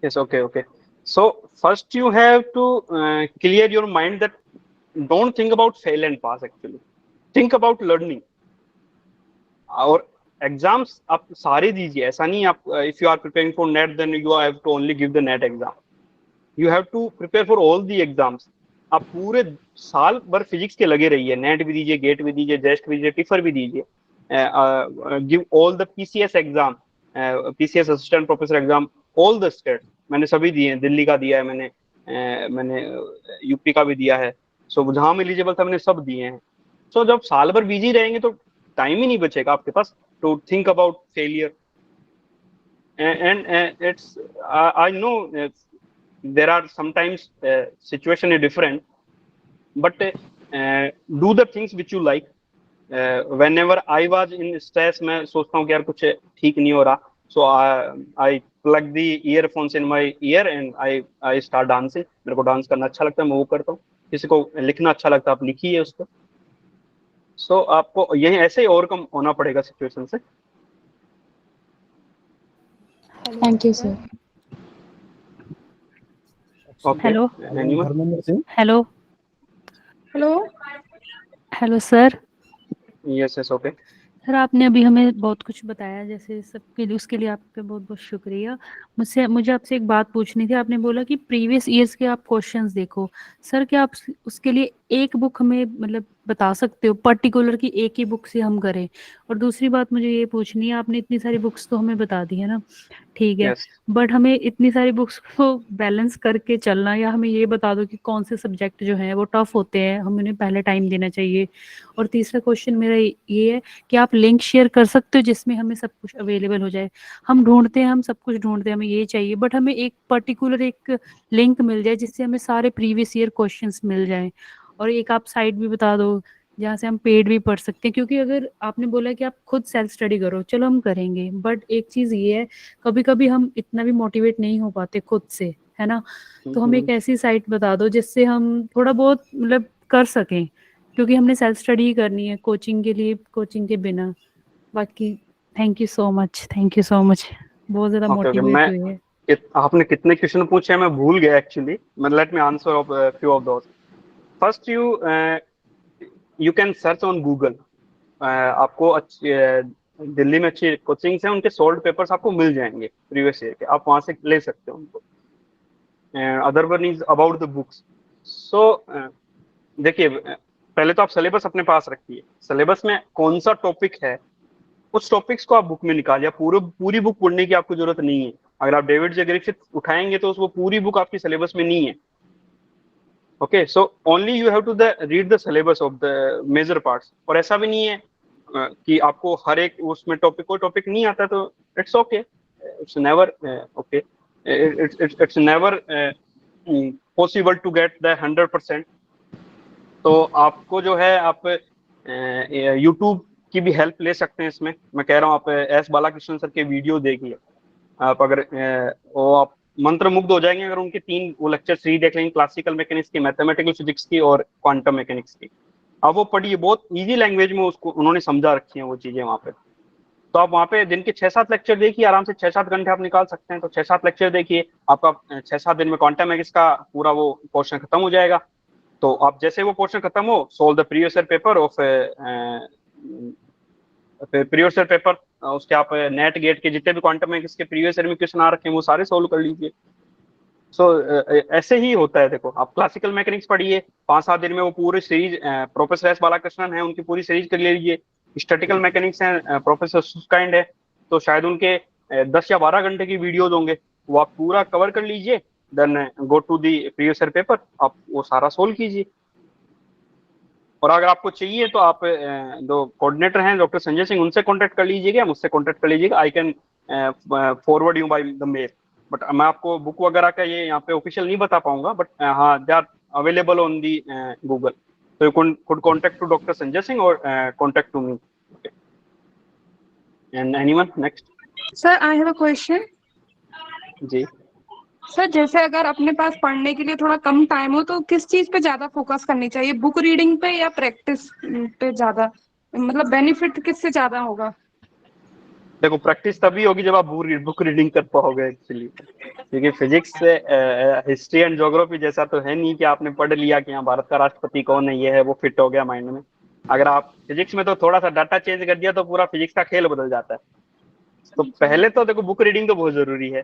Yes, okay. So first you have to clear your mind that don't think about fail and pass actually. Think about learning. और exams आप सारे दीजिए, ऐसा नहीं आप if you are preparing for NET then you have to only give the NET exam, you have to prepare for all the exams. आप पूरे साल भर फिजिक्स के लगे रहिए, नेट भी दीजिए, गेट भी दीजिए, जेस्ट भी दीजिए, टिफर भी दीजिए, give all the PCS exam, PCS assistant professor exam, all the state मैंने सभी दिए हैं, दिल्ली का दिया है मैंने, मैंने यूपी का भी दिया है, सो जहां में एलिजिबल था मैंने सब दिए हैं। सो जब साल भर बिजी रहेंगे तो टाइम ही नहीं बचेगा आपके पास to think about failure. and it's I know there are sometimes situation is different, but do the things which you like. Whenever I was in stress, मैं सोचता हूँ कि यार कुछ ठीक नहीं हो रहा, so I plug the earphones in my ear and I start dancing. मेरे को डांस करना अच्छा लगता है, मैं वो करता हूँ। किसी को लिखना अच्छा लगता है, आप लिखिए उसको। so आपको यही ऐसे ही ओवरकम होना पड़ेगा सिचुएशन से। Thank you, sir. Okay. Hello Anyone? Hello hello hello sir. Yes, yes, okay. Sir आपने अभी हमें बहुत कुछ बताया, जैसे सबके लिए, उसके लिए आपका बहुत बहुत शुक्रिया। मुझे आपसे एक बात पूछनी थी। आपने बोला कि प्रीवियस ईयर्स के आप क्वेश्चंस देखो। सर क्या आप उसके लिए एक बुक हमें मतलब बता सकते हो पर्टिकुलर की एक ही बुक से हम करें? और दूसरी बात मुझे ये पूछनी है, आपने इतनी सारी बुक्स तो हमें बता दी है ना, ठीक है, Yes. बट हमें इतनी सारी बुक्स को बैलेंस करके चलना, या हमें ये बता दो कि कौन से सब्जेक्ट जो हैं वो टफ होते हैं, हमें उन्हें पहले टाइम देना चाहिए। और तीसरा क्वेश्चन मेरा ये है कि आप लिंक शेयर कर सकते हो जिसमें हमें सब कुछ अवेलेबल हो जाए। हम ढूंढते हैं, हम सब कुछ ढूंढते हैं, हमें ये चाहिए, बट हमें एक पर्टिकुलर एक लिंक मिल जाए जिससे हमें सारे प्रीवियस ईयर क्वेश्चंस मिल जाएं। और एक आप साइट भी बता दो जहाँ से हम पेड भी पढ़ सकते हैं, क्योंकि अगर आपने बोला कि आप खुद सेल्फ स्टडी करो, चलो हम करेंगे, बट एक चीज़ ये है कभी कभी हम इतना भी मोटिवेट नहीं हो पाते खुद से, है ना। तो हमें एक ऐसी साइट बता दो जिससे हम थोड़ा बहुत मतलब कर सकें, क्योंकि हमने सेल्फ स्टडी ही करनी है कोचिंग के लिए, कोचिंग के बिना। बाकी thank you so much, thank you so much, बहुत ज़्यादा Okay, okay. मोटिवेट हुए हैं। आपने कितने क्वेश्चन पूछे हैं मैं भूल गया actually, but let me answer of few of those. First you can search on Google. आपको दिल्ली में अच्छी कोचिंग्स हैं, उनके सोल्ड पेपर्स आपको मिल जाएंगे प्रीवियस ईयर के, आप वहां से ले सकते हो उनको। Other one is about the books. So देखिए, पहले तो आप सिलेबस अपने पास रखिए, सिलेबस में कौन सा टॉपिक है उस टॉपिक्स को आप बुक में निकालिए। पूरी बुक पढ़ने की आपको जरूरत नहीं है। अगर आप डेविड जे ग्रिफिथ उठाएंगे तो वो पूरी बुक आपकी सिलेबस में नहीं है। Okay, so only you have to read the syllabus of the major parts. और ऐसा भी नहीं है कि आपको हर एक उसमें कोई टॉपिक नहीं आता तो it's okay, it's never okay, it's never possible to get the 100%। तो आपको जो है आप यूट्यूब की भी हेल्प ले सकते हैं इसमें। मैं कह रहा हूँ आप एस बालाकृष्णन सर के वीडियो देखिए, आप अगर वो आप मंत्र मुग्ध हो जाएंगे अगर उनके 3 वो लेक्चर 3 देख लेंगे, क्लासिकल मैकेनिक्स की, मैथमेटिकल फिजिक्स की और क्वांटम मैकेनिक्स की। अब वो पढ़िए, बहुत इजी लैंग्वेज में उसको उन्होंने समझा रखी है वो चीजें वहाँ पे। तो आप वहाँ पे दिन के 6-7 लेक्चर देखिए, आराम से 6-7 घंटे आप निकाल सकते हैं। तो 6-7 लेक्चर देखिए, आपका 6-7 दिन में क्वांटम मैकेनिक्स का पूरा वो पोर्शन खत्म हो जाएगा। तो आप जैसे वो पोर्शन खत्म हो, solve the previous year paper of previous year paper, उसके आप नेट गेट के जितने भी क्वांटम मैकेनिक्स के प्रीवियस ईयर में क्वेश्चन आ रखे हैं वो सारे सोल्व कर लीजिए। सो ऐसे ही होता है। देखो, आप क्लासिकल मैकेनिक्स पढ़िए, 5-7 दिन में वो पूरी सीरीज, प्रोफेसर एस बालाकृष्णन है उनकी पूरी सीरीज कर लीजिए। स्टैटिकल मैकेनिक्स है, प्रोफेसर सुस्काइंड है, तो शायद उनके 10 या 12 घंटे की वीडियोज होंगे, वो आप पूरा कवर कर लीजिए। Then go to the previous year paper, आप वो सारा सोल्व कीजिए। और अगर आपको चाहिए तो आप जो कोऑर्डिनेटर हैं डॉक्टर संजय सिंह, उनसे कांटेक्ट कर लीजिएगा, मुझसे कांटेक्ट कर लीजिएगा। I can forward you by the mail. But मैं आपको बुक वगैरह का ये यहाँ पे ऑफिशियल नहीं बता पाऊंगा, बट हाँ, they are available on the Google. तो you could contact to doctor Sanjay Singh और contact to me. And anyone next? Sir I have a question. जी सर जैसे अगर अपने पास पढ़ने के लिए थोड़ा कम टाइम हो तो किस चीज पे ज्यादा फोकस करनी चाहिए, बुक रीडिंग पे या प्रैक्टिस पे ज्यादा, मतलब बेनिफिट किससे ज्यादा होगा? देखो, प्रैक्टिस तभी होगी जब आप बुक रीडिंग कर पाओगे एक्चुअली, क्योंकि फिजिक्स से हिस्ट्री एंड ज्योग्राफी जैसा तो है नहीं कि आपने पढ़ लिया कि हाँ भारत का राष्ट्रपति कौन है, ये है, वो फिट हो गया माइंड में। अगर आप फिजिक्स में तो थोड़ा सा डाटा चेंज कर दिया तो पूरा फिजिक्स का खेल बदल जाता है। तो पहले तो देखो बुक रीडिंग तो बहुत जरूरी है,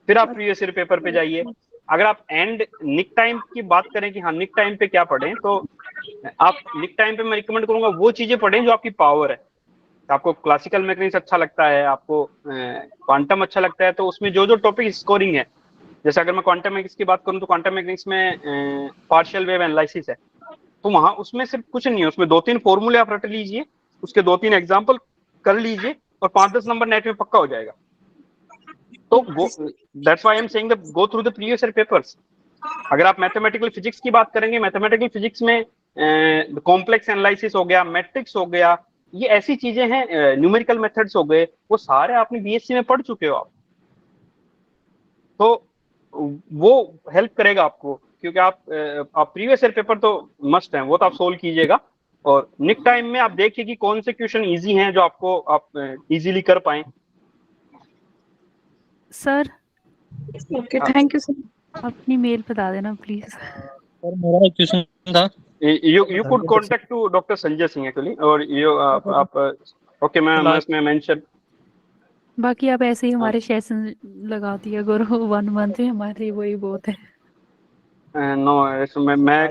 फिर आप प्रीवियस ईयर पेपर पे जाइए। अगर आप एंड निक टाइम की बात करें कि हाँ निक टाइम पे क्या पढ़ें, तो आप निक टाइम पे मैं रिकमेंड करूंगा वो चीजें पढ़ें जो आपकी पावर है। आपको क्लासिकल मैकेनिक्स अच्छा लगता है, आपको क्वांटम अच्छा लगता है, तो उसमें जो जो टॉपिक स्कोरिंग है, जैसे अगर मैं क्वांटम मैकेनिक्स की बात करूं तो क्वांटम मैकेनिक्स में पार्शियल वेव एनालिसिस है, तो वहां उसमें सिर्फ कुछ नहीं है, उसमें 2-3 फॉर्मूले आप रट लीजिए, उसके 2-3 एग्जाम्पल कर लीजिए और 5-10 नंबर नेट में पक्का हो जाएगा। तो that's why I am saying that go through the previous year papers. अगर आप मैथमेटिकल फिजिक्स की बात करेंगे, मैथमेटिकल फिजिक्स में कॉम्प्लेक्स एनालिसिस हो गया, मैट्रिक्स हो गया, ये ऐसी चीजें हैं, न्यूमेरिकल मेथड्स हो गए, वो सारे आपने बीएससी में पढ़ चुके हो आप। तो वो हेल्प करेगा आपको, क्योंकि आप प्रीवियस ईयर पेपर तो मस्ट है, वो तो आप सोल्व कीजिएगा। और निक टाइम में आप देखिए कि कौन से क्वेश्चन इजी हैं जो आपको आप इजीली कर पाए। Sir okay, thank you sir. अपनी मेल बता देना प्लीज। सर मेरा एक क्वेश्चन था। you could contact to Dr. Sanjay Singh actually, और you आप ओके मैं इसमें मेंशन। बाकी आप ऐसे ही हमारे सेशन लगा दिया करो 1 मंथ में, हमारे वही बहुत है। नो इसमें मैं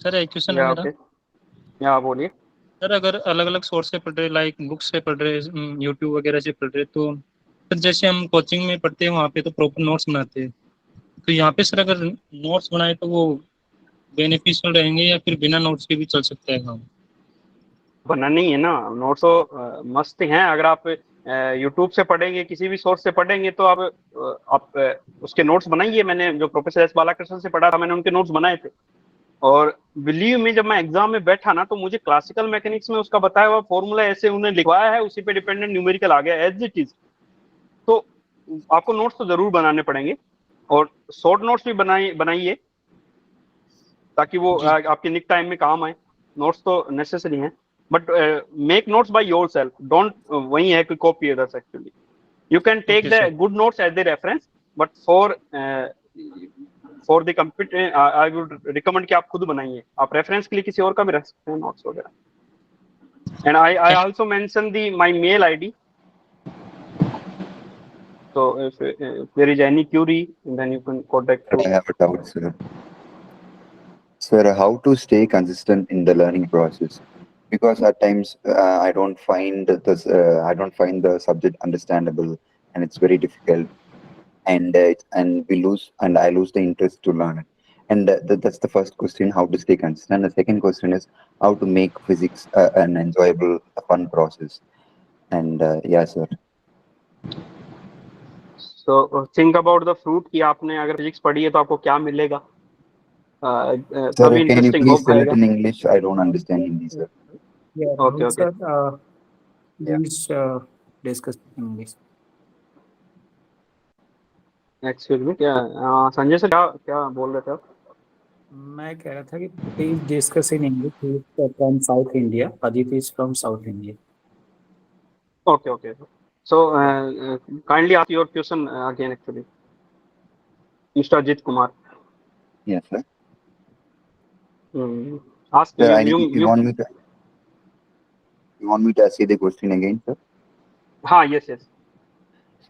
सर एक क्वेश्चन है या मेरा। ओके या बोलिए। सर अगर अलग अलग सोर्स से पढ़ रहे, लाइक बुक्स से पढ़ रहे, यूट्यूब वगैरह से पढ़ रहे, तो सर जैसे हम कोचिंग में पढ़ते हैं वहाँ पे तो प्रॉपर नोट्स बनाते हैं, तो यहाँ पे सर अगर नोट्स बनाए तो वो बेनिफिशियल रहेंगे या फिर बिना नोट्स के भी चल सकता है काम? बना नहीं है ना, नोट्स तो मस्त हैं। अगर आप यूट्यूब से पढ़ेंगे, किसी भी सोर्स से पढ़ेंगे, तो आप उसके नोट्स बनाइए। मैंने जो प्रोफेसर एस बालाकृष्णन से पढ़ा था, मैंने उनके नोट्स बनाए थे। और बिलीव में जब मैं एग्जाम में बैठा ना, तो मुझे क्लासिकल मैकेनिक्स में उसका बताया हुआ फॉर्मूला ऐसे उन्हें लिखवाया है, उसी पे डिपेंडेंट न्यूमेरिकल आ गया एज इट इज। तो आपको नोट्स तो जरूर बनाने पड़ेंगे, और शॉर्ट नोट्स भी बनाइए ताकि वो आपके निक टाइम में काम आए। नोट्स तो नेसेसरी हैं, but make notes by yourself, don't वही है कि copy others. Actually you can take the good notes as the reference, but for the computer I would recommend कि आप खुद बनाइए। आप रेफरेंस के लिए किसी और का भी रख सकते हैं नोट्स वगैरह। And I also mention the my mail ID, so if there is any query, then you can contact to. I have a doubt, sir. Sir, how to stay consistent in the learning process? Because at times I don't find the subject understandable, and it's very difficult, and I lose the interest to learn it. And that's the first question: how to stay consistent. The second question is how to make physics an enjoyable, a fun process. And yeah, sir. So think about the fruit कि आपने अगर physics पढ़ी है तो आपको क्या मिलेगा। Sir, तभी can you इंटरेस्टिंग हो please tell it पाएगा। in English? I don't understand Hindi, sir. Yeah, Okay, okay. sir, please discuss in English. Excuse me, क्या संजय सर क्या क्या बोल रहे थे आप? मैं कह रहा था कि please discuss in English from south India. Aditi is from south India. Okay, okay. So kindly ask your question again actually, Mr. Ajit Kumar. Yes, sir. Ask Sir, you you want me to ask you the question again, sir? हाँ, yes.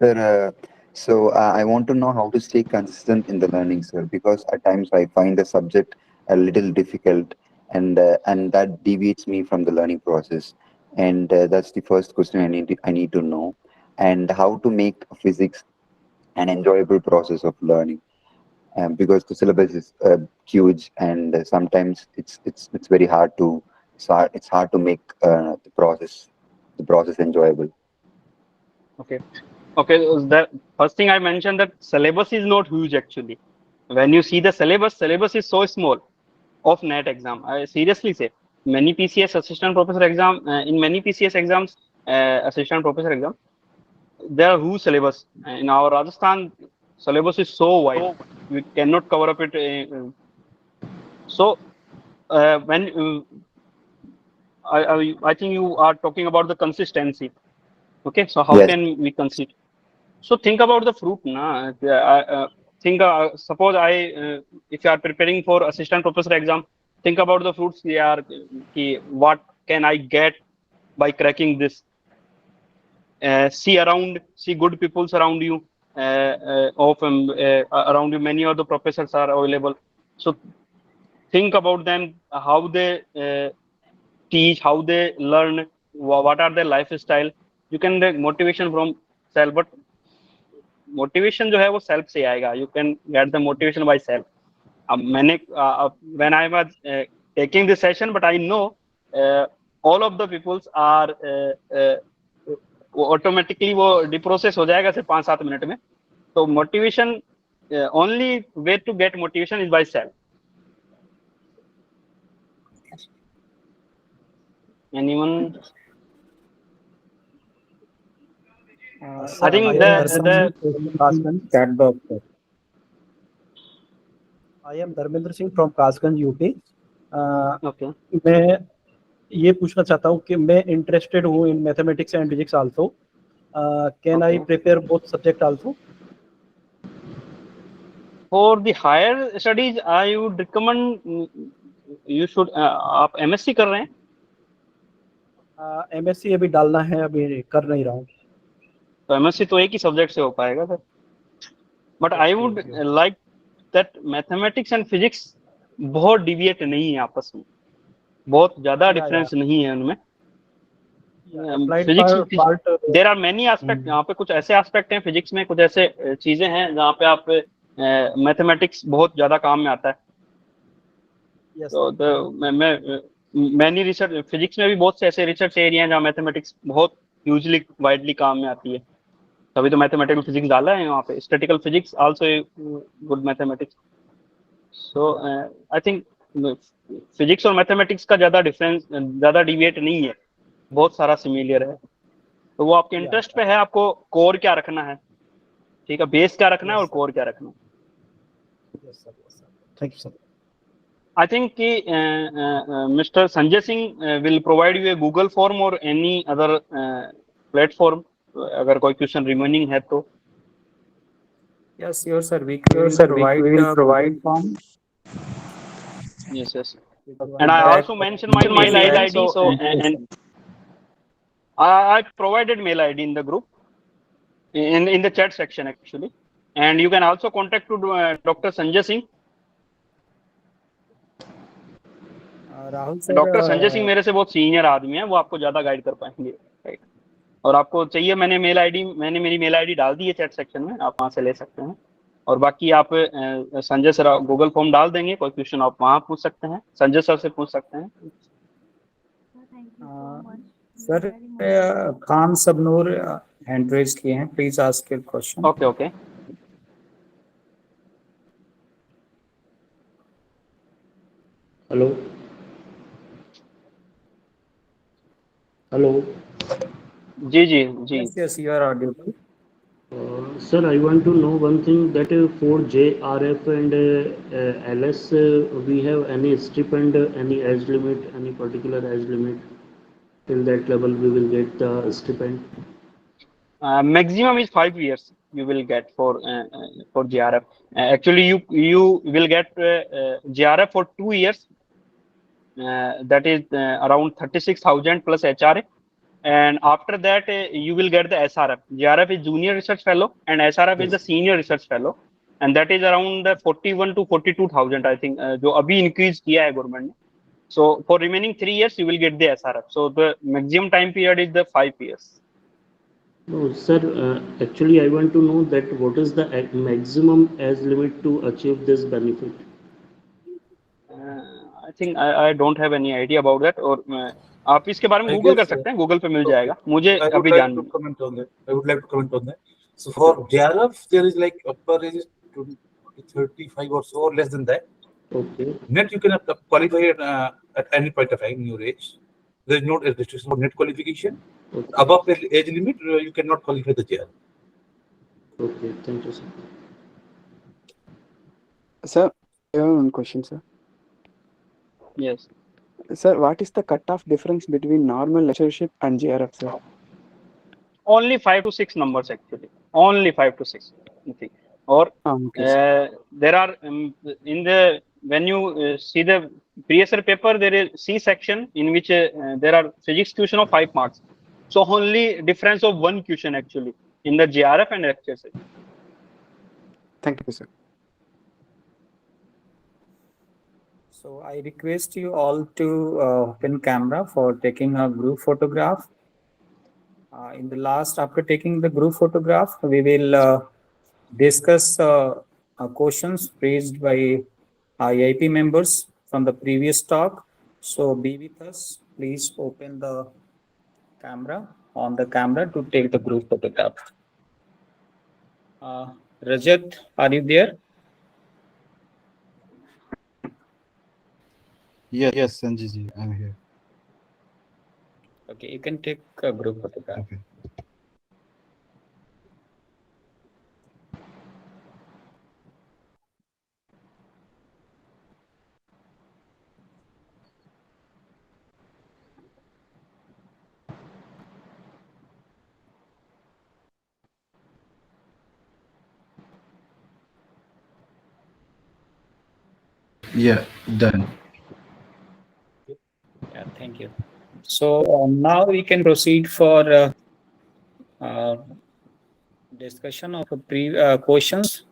Sir, so I want to know how to stay consistent in the learning, sir, because at times I find the subject a little difficult, and that deviates me from the learning process. And that's the first question I need to know, and how to make physics an enjoyable process of learning, because the syllabus is huge, and sometimes it's very hard to it's hard to make the process enjoyable. Okay. The first thing I mentioned, that syllabus is not huge actually. When you see the syllabus is so small of NET exam. I seriously say, many PCS assistant professor exam, in many PCS exams, assistant professor exam, there are huge syllabus. In our Rajasthan, syllabus is so wide, we cannot cover up it. So when I think you are talking about the consistency. Okay, so how Yes. can we consider? So think about the fruit, na. Think suppose if you are preparing for assistant professor exam, think about the fruits yaar ki what can I get by cracking this. See good people around you. Around you, many of the professors are available. So think about them, how they teach, how they learn, what are their lifestyle. You can get motivation from self, but motivation जो है वो self से आएगा. You can get the motivation by self. अब मैंने when I was taking this session, but I know all of the peoples are automatically वो deprocess हो जाएगा सिर्फ 5-7 मिनट में. तो motivation, only way to get motivation is by self. Anyone? I think chat box. I am Dharmendra Singh from Kasganj, UP. Okay. मैं ये पूछना चाहता हूँ कि मैं interested हूँ in mathematics and physics also. Can I prepare both subject also? For the higher studies, I would recommend you should. आप MSc कर रहे हैं? MSc अभी डालना है, अभी कर नहीं रहा हूँ. तो MSc तो एक ही सब्जेक्ट से हो पाएगा sir. But I would like that mathematics and physics बहुत deviate नहीं है आपस में. बहुत ज़्यादा difference नहीं है उनमें. Physics, there are many aspects. यहाँ पे कुछ ऐसे aspect हैं physics में, कुछ ऐसे चीजें हैं जहाँ पे आप mathematics बहुत ज़्यादा काम में आता है. तो many research physics में भी बहुत से ऐसे research area हैं जहाँ mathematics बहुत hugely widely काम में आती है. तभी तो mathematical physics डाला है यहाँ पे. Statistical physics also good mathematics. So I think physics और mathematics का ज़्यादा difference, ज़्यादा deviate नहीं है. बहुत सारा सिमिलर है. तो वो आपके इंटरेस्ट पे है, आपको कोर क्या रखना है. ठीक है, बेस क्या रखना है और कोर क्या रखना है. Thank you, sir. I think कि Mr. Sanjay Singh will provide you a Google form or any other platform. अगर कोई क्वेश्चन रिमेनिंग है तो. Yes, sir. We will provide form. Yes. And I also mentioned my mail ID. So and I provided mail ID in the group, in the chat section actually, and you can also contact to Dr. Sanjay Singh. Rahul sir, doctor Sanjay Singh मेरे से बहुत senior आदमी है, वो आपको ज्यादा guide कर पाएंगे. राइट. और आपको चाहिए, मैंने मेरी मेल आईडी डाल दी है चैट सेक्शन में, आप वहां से ले सकते हैं. और बाकी आप संजय सर गूगल फॉर्म डाल देंगे, कोई क्वेश्चन आप वहां पूछ सकते हैं, संजय सर से पूछ सकते हैं. Sir Khan Sabnoor hand raise किए हैं, please ask your question. Okay. Hello. जी. Yes, you are audible. Sir, I want to know one thing, that for JRF and LS, we have any stipend, any age limit, any particular age limit? Till that level we will get the stipend. Maximum is 5 years you will get for JRF. Actually you will get JRF for 2 years. That is around 36,000 plus HRA, and after that you will get the SRF. JRF is junior research fellow and SRF is the senior research fellow, and that is around 41 to 42,000 I think, जो अभी increase किया है government ने. So for remaining 3 years you will get the SRF. So the maximum time period is the 5 years. No, sir. Actually, I want to know that what is the maximum age limit to achieve this benefit? I think I don't have any idea about that. और आप इसके बारे में Google कर सकते हैं, Google पे मिल जाएगा. मुझे अभी जान. I would like to comment on that. So for JRF, there is like upper age is 35 or so, or less than that. Okay. Net you can qualify at any point of time in your age. There is no restriction for net qualification. Okay. Above the age limit, you cannot qualify the JRF. Okay, thank you, sir. Sir, I have one question, sir. Yes. Sir, what is the cutoff difference between normal lectureship and JRF, sir? Only 5 to 6 numbers actually. Only 5 to 6. I think. Or there are in the when you see the PSR paper, there is C section in which there are physics question of 5 marks. So only difference of one question actually in the JRF and HSI. Thank you, sir. So I request you all to open camera for taking a group photograph. In the last, after taking the group photograph, we will discuss questions raised by IIP members from the previous talk. So be with us. Please open the camera, on the camera to take the group photograph. Rajat, are you there? Yes, Sanjay, I'm here. Okay, you can take a group photograph. Okay. Yeah, done. Yeah, thank you. So now we can proceed for discussion of questions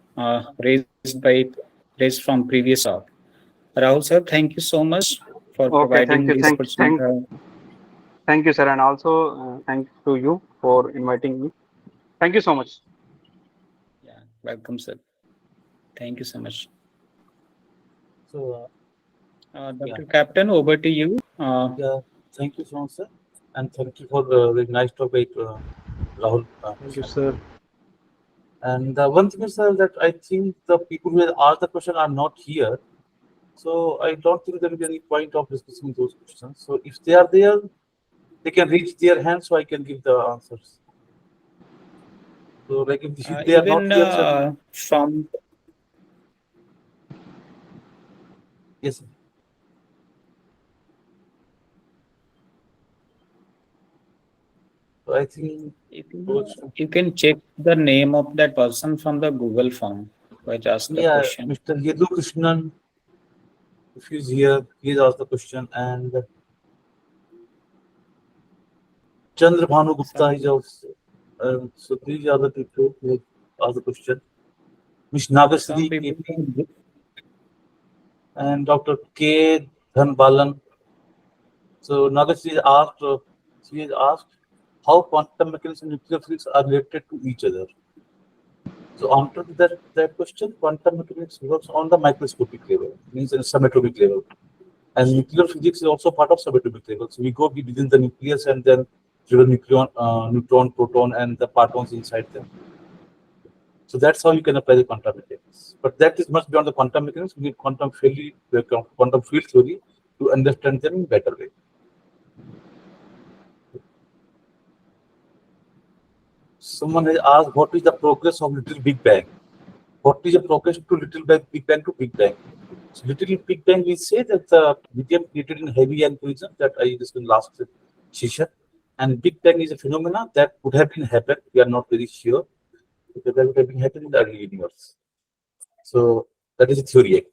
raised from previous talk. Rahul sir, thank you so much for Okay, providing thank you, this opportunity. thank you, sir, and also thanks to you for inviting me. Thank you so much. Yeah, welcome, sir. Thank you so much. So, Dr. Captain, over to you. yeah, thank you so much, sir, and thank you for the nice talk by Rahul. Thank you, sir. And one thing is, sir, that I think the people who asked the question are not here, so I don't think there will be any point of discussing those questions. So if they are there, they can reach their hand, so I can give the answers. So, like if they are not here, sir, from yes, sir. So I think you can check the name of that person from the Google form. Which asked the yeah, question. Mr. Yadu Krishnan, if he's here, he's asked the question, and Chandra Bhanu Gupta is also. So these are the people who asked the question. Ms. Nagasri KP and Dr. K. Dhanbalan. So Nagasri asked, she has asked how quantum mechanics and nuclear physics are related to each other. So answer to that question, quantum mechanics works on the microscopic level, means in subatomic level. And nuclear physics is also part of subatomic level. So we go within the nucleus and then through the neutron, proton, and the partons inside them. So that's how you can apply the quantum mechanics. But that is much beyond the quantum mechanics. We need quantum field theory to understand them in better way. Someone has asked, what is the progress of Little Big Bang? What is the progress to Little Big Bang to Big Bang? So Little Big Bang, we say that the medium created in heavy ion collision that I discussed in last session, and Big Bang is a phenomena that would have been happened. We are not very sure because that would have been happening in the early universe. So that is a theory.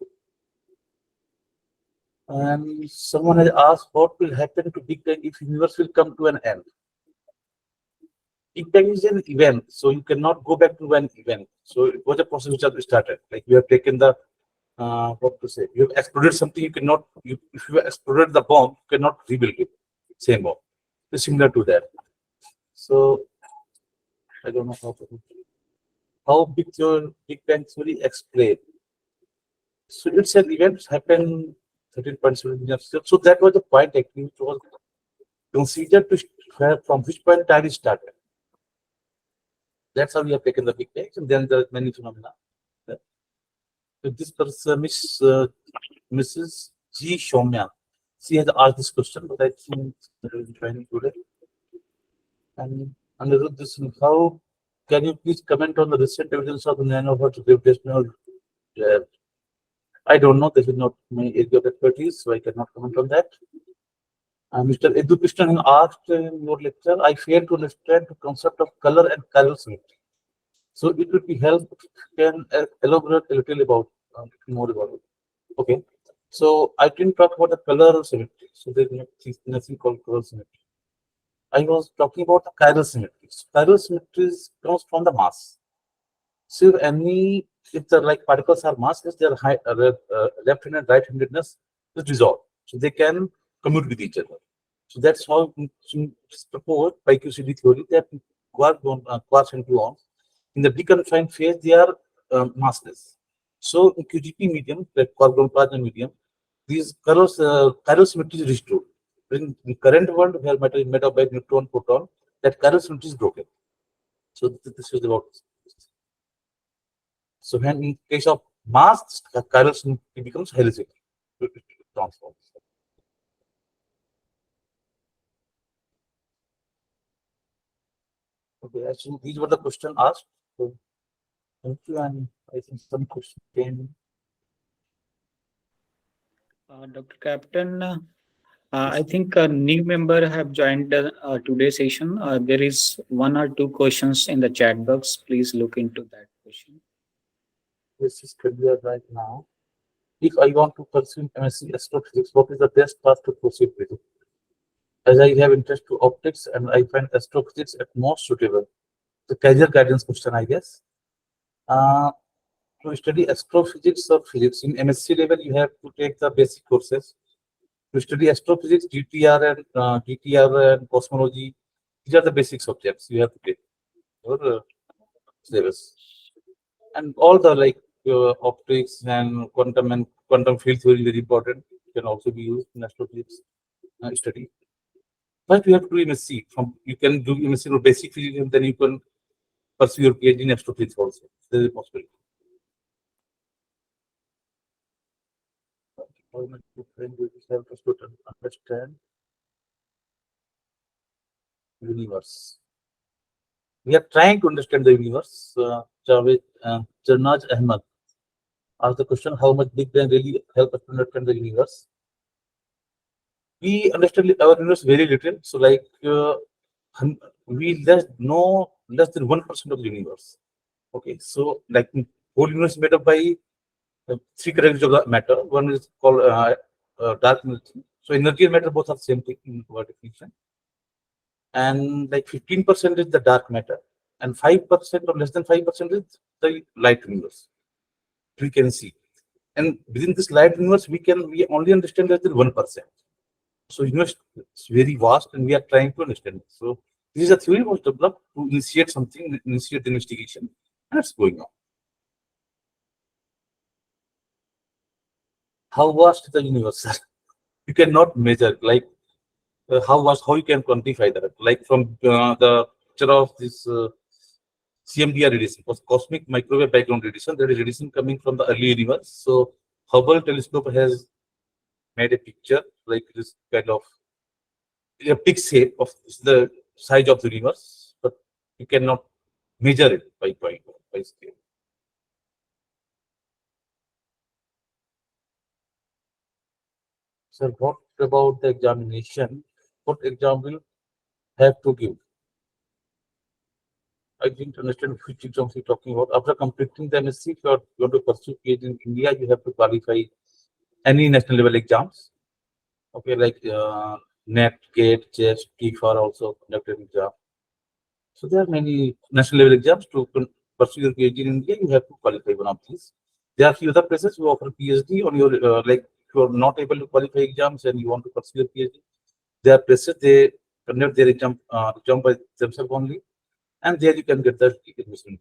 And someone has asked, what will happen to Big Bang if universe will come to an end? Big Bang is an event, so you cannot go back to an event. So it was a process which has started. Like you have taken the what to say? You have exploded something. You cannot. If you exploded the bomb, you cannot rebuild it. Same bomb. It's similar to that. So I don't know how Big Bang theory explained. So it's an event happened 13.7 million years. So that was the point actually, which was considered to from which point time it started. That's how we have taken the Big Bang, and then there are many phenomena. So this person, Mrs. G. Shomya, she has asked this question, but I think there is joining today. And under this, how can you please comment on the recent evidence of the nanobots gravitational? I don't know. This is not my area of expertise, so I cannot comment on that. Mr. Edu Krishnan asked in your lecture, I failed to understand the concept of color and chiral symmetry. So it would be helpful if you can elaborate a little about more about it. Okay. So I didn't talk about the color symmetry. So there's nothing called color symmetry. I was talking about the chiral symmetry. So chiral symmetry comes from the mass. So if the like particles are massless, their left-handed and right-handedness is dissolved. So they can commute with each other. So that's how it's proposed by QCD theory that quarks and gluons in the deconfined phase they are massless. So in QGP medium, like quark-gluon plasma medium, these chiral symmetry is restored. In the current world, where matter is made up by neutron, proton, that chiral symmetry is broken. So this is about. So when in case of mass, chiral symmetry becomes highly symmetric. It transforms. Okay, actually these were the questions asked. So thank you, and I think some questions came. Dr. Captain, I think a new member have joined today's session. There is one or two questions in the chat box. Please look into that question. This is clear right now. If I want to pursue MSc Astrophysics, what is the best path to proceed with it? As I have interest to optics and I find astrophysics at most suitable. The career guidance question, I guess. To study astrophysics or physics in MSc level, you have to take the basic courses. To study astrophysics, GTR and cosmology, these are the basic subjects you have to take your syllabus. And all the like optics and quantum field theory very important, can also be used in astrophysics study. But you have to do MSc. You can do MSc for basic physics, and then you can pursue your PhD in astrophysics also. There is a possibility. Help us to understand universe. We are trying to understand the universe. Javed Jarnaj Ahmad asked the question: how much Big Bang really help us to understand the universe? We understand our universe very little. So, like we know less than 1% of the universe. Okay, so like whole universe is made up by three characteristics of the matter. One is called dark energy. So energy and matter both are the same thing in our definition. And like 15% is the dark matter, and 5% or less than 5% is the light universe. We can see, and within this light universe, we only understand less than 1%. So universe is very vast, and we are trying to understand it. So this is a theory was developed to initiate something, initiate the investigation, and it's going on. How vast is the universe? You cannot measure, like how vast, how you can quantify that. Like from the picture of this CMDR radiation, cosmic microwave background radiation, there is radiation coming from the early universe. So Hubble telescope has made a picture like this kind of a big shape of the size of the universe, but you cannot measure it by scale. So what about the examination? What exam will have to give? I didn't understand which exams you're talking about. After completing the MSc, if you are going to pursue PhD in India, you have to qualify any national level exams. Okay, like NET, GATE, CHEST, TIFR also conducted exam. So there are many national level exams to pursue your PhD in India. You have to qualify one of these. There are few other places who offer PhD on your like if you are not able to qualify exams and you want to pursue your PhD. There are places they conduct their exam by themselves only, and there you can get the admission.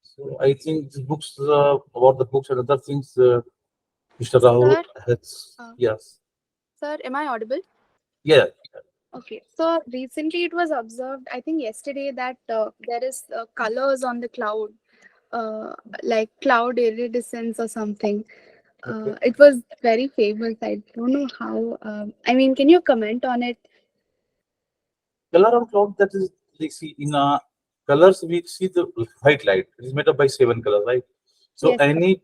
So I think the books about the books and other things, Mr. Rahul has. Yes. Sir, am I audible? Yeah. Okay. So recently it was observed, I think yesterday, that there is colors on the cloud, like cloud iridescence or something. It was very famous. I don't know how. I mean, can you comment on it? Color on cloud, that is, they see in colors, we see the white light. It is made up by 7 colors, right? So Yes, any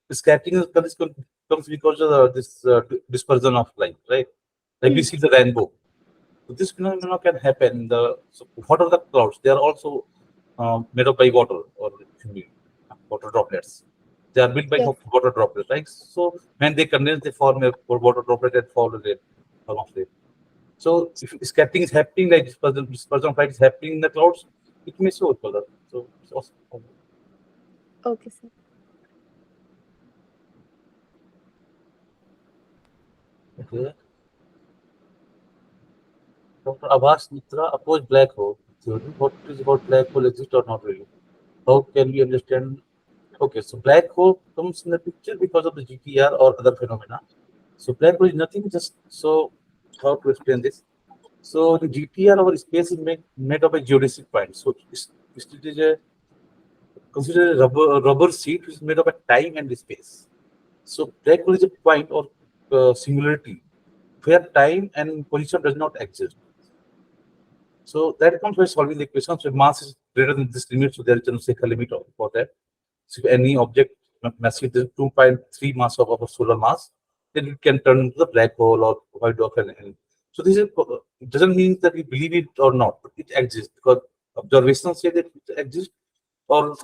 scattering of colors comes because of this dispersion of light, right? Like we see the rainbow. So this phenomenon can happen. So what are the clouds? They are also made up by water or humidity. water droplets. They are built by Yes. water droplets, right? So when they condense, they form a water droplet and fall to the form of rain. So if scattering is happening like dispersion of light is happening in the clouds, it may show color. So it's also Okay, sir. okay. Dr. Abbas Mitra opposed black hole theory. What is about black hole exist or not really? How can we understand? Okay, so black hole comes in the picture because of the GTR or other phenomena. So black hole is nothing, just so how to explain this? So the GTR or space is made of a geodesic point. So it is a consider a rubber sheet which is made of a time and space. So black hole is a point or singularity where time and position does not exist. So that comes by solving the equation. So if mass is greater than this limit, so there is no second limit for that. So if any object massive is 2.3 mass of our solar mass, then it can turn into the black hole or white dwarf. And so this is, it doesn't mean that we believe it or not, but it exists because observations say that it exists, or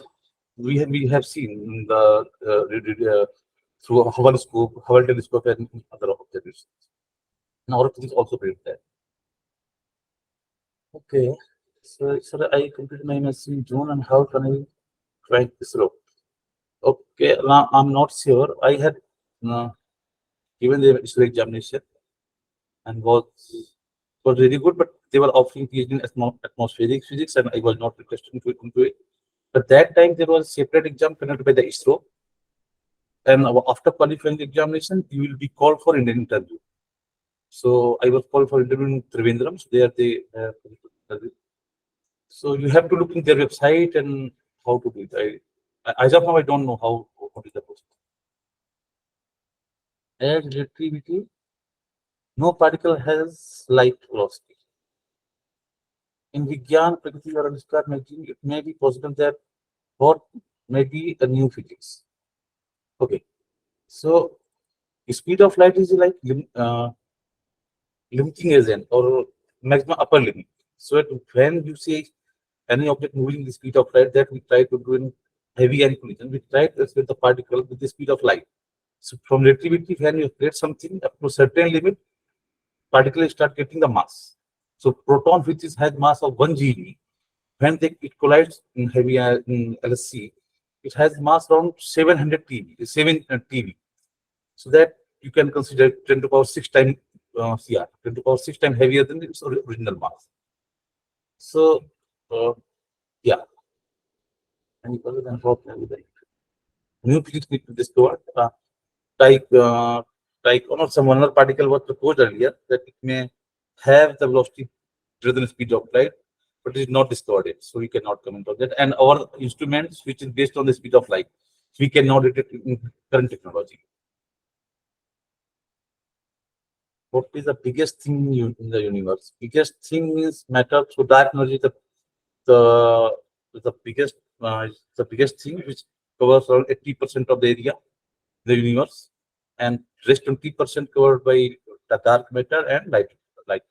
we have seen in the through Hubble telescope and other observations. And our physics also believe that. Okay, so I completed my MSc in June, and how can I try this rope? Okay, now I'm not sure. I had given the ISRO examination and was really good, but they were offering PhD in atmospheric physics, and I was not requested into it. But that time there was a separate exam conducted by the ISRO, and after qualifying the examination, you will be called for an interview. So I was called for interview in Trivandrum. So there they so you have to look in their website and how to do it. As of now, I don't know how is the process. As relativity, no particle has light velocity. In Vigyan, Prakriti or Anushka magazine, it may be possible that what may be a new physics. Okay, so speed of light is like limiting agent or maximum upper limit. So when you say any object moving the speed of light, that we try to do in heavy and collision, we try to estimate the particle with the speed of light. So from relativity, when you create something up to a certain limit, particles start getting the mass. So proton, which has mass of 1 GeV, when it collides in heavy in LSC, it has mass around 700 TeV, 7 TeV. So that you can consider 10 to the power 6 times CR, 10 to the power 6 times heavier than its original mass. So yeah, and other than what new physics need to discover, like or some other particle was proposed earlier that it may have the velocity greater than the speed of light, but it is not discovered yet, so we cannot comment on that. And our instruments, which is based on the speed of light, we cannot detect in current technology. What is the biggest thing in the universe? Biggest thing is matter. So dark energy, the biggest thing, which covers around 80% of the area, the universe, and rest 20% covered by the dark matter and light matter.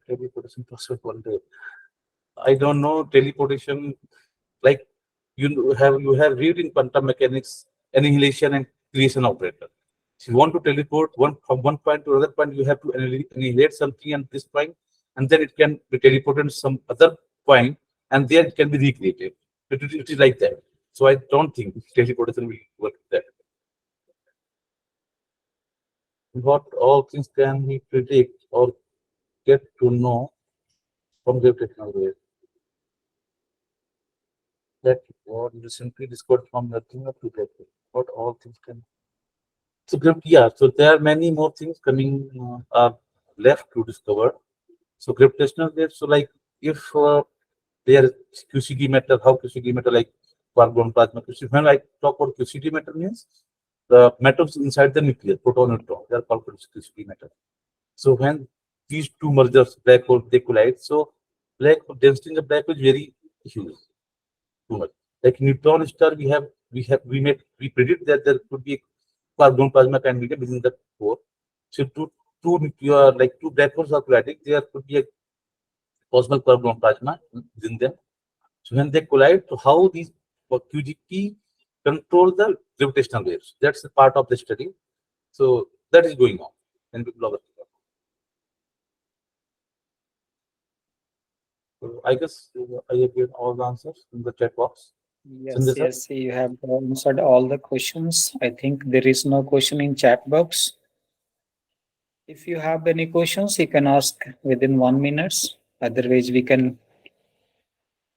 Teleportation possible one day. I don't know teleportation. Like you have read in quantum mechanics, annihilation and creation operator. If you want to teleport from one point to another point, you have to annihilate something at this point, and then it can be teleported to some other point, and there it can be recreated. It is like that. So I don't think teleportation will work that. What all things can we predict or get to know from the technology? That what you simply discovered from nothing up to get what all things can. So yeah, so there are many more things coming left to discover. So gravitational waves. So like if there is QCD matter, how QCD matter like quark-gluon plasma QCD. When I talk about QCD matter means the metals inside the nucleus, proton neutron, they are called QCD matter. So when these two mergers, black hole, they collide, so black density in the black hole is very huge, too much. Like neutron star, we predict that there could be quark-gluon plasma kind medium within the core. So two black holes are colliding, there could be a possible quark-gluon plasma within them. So when they collide, so how these QGP control the gravitational waves. That's a part of the study. So that is going on, and people are working on it. So I guess I have given all the answers in the chat box. Yes, Sanjay sir? yes, you have answered all the questions. I think there is no question in chat box. If you have any questions, you can ask within 1 minute. Otherwise, we can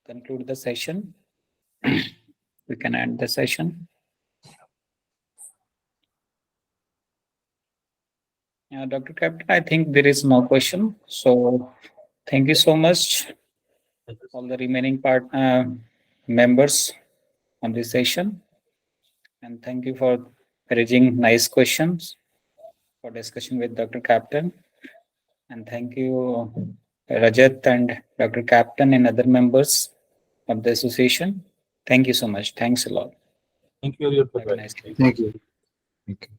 conclude the session. We can end the session. Dr. Captain, I think there is no question. So thank you so much, all the remaining members on this session. And thank you for raising nice questions for discussion with Dr. Captain. And thank you, Rajat and Dr. Captain and other members of the association. Thank you so much. Thanks a lot. Thank you. Have a nice day. Thank you. Thank you.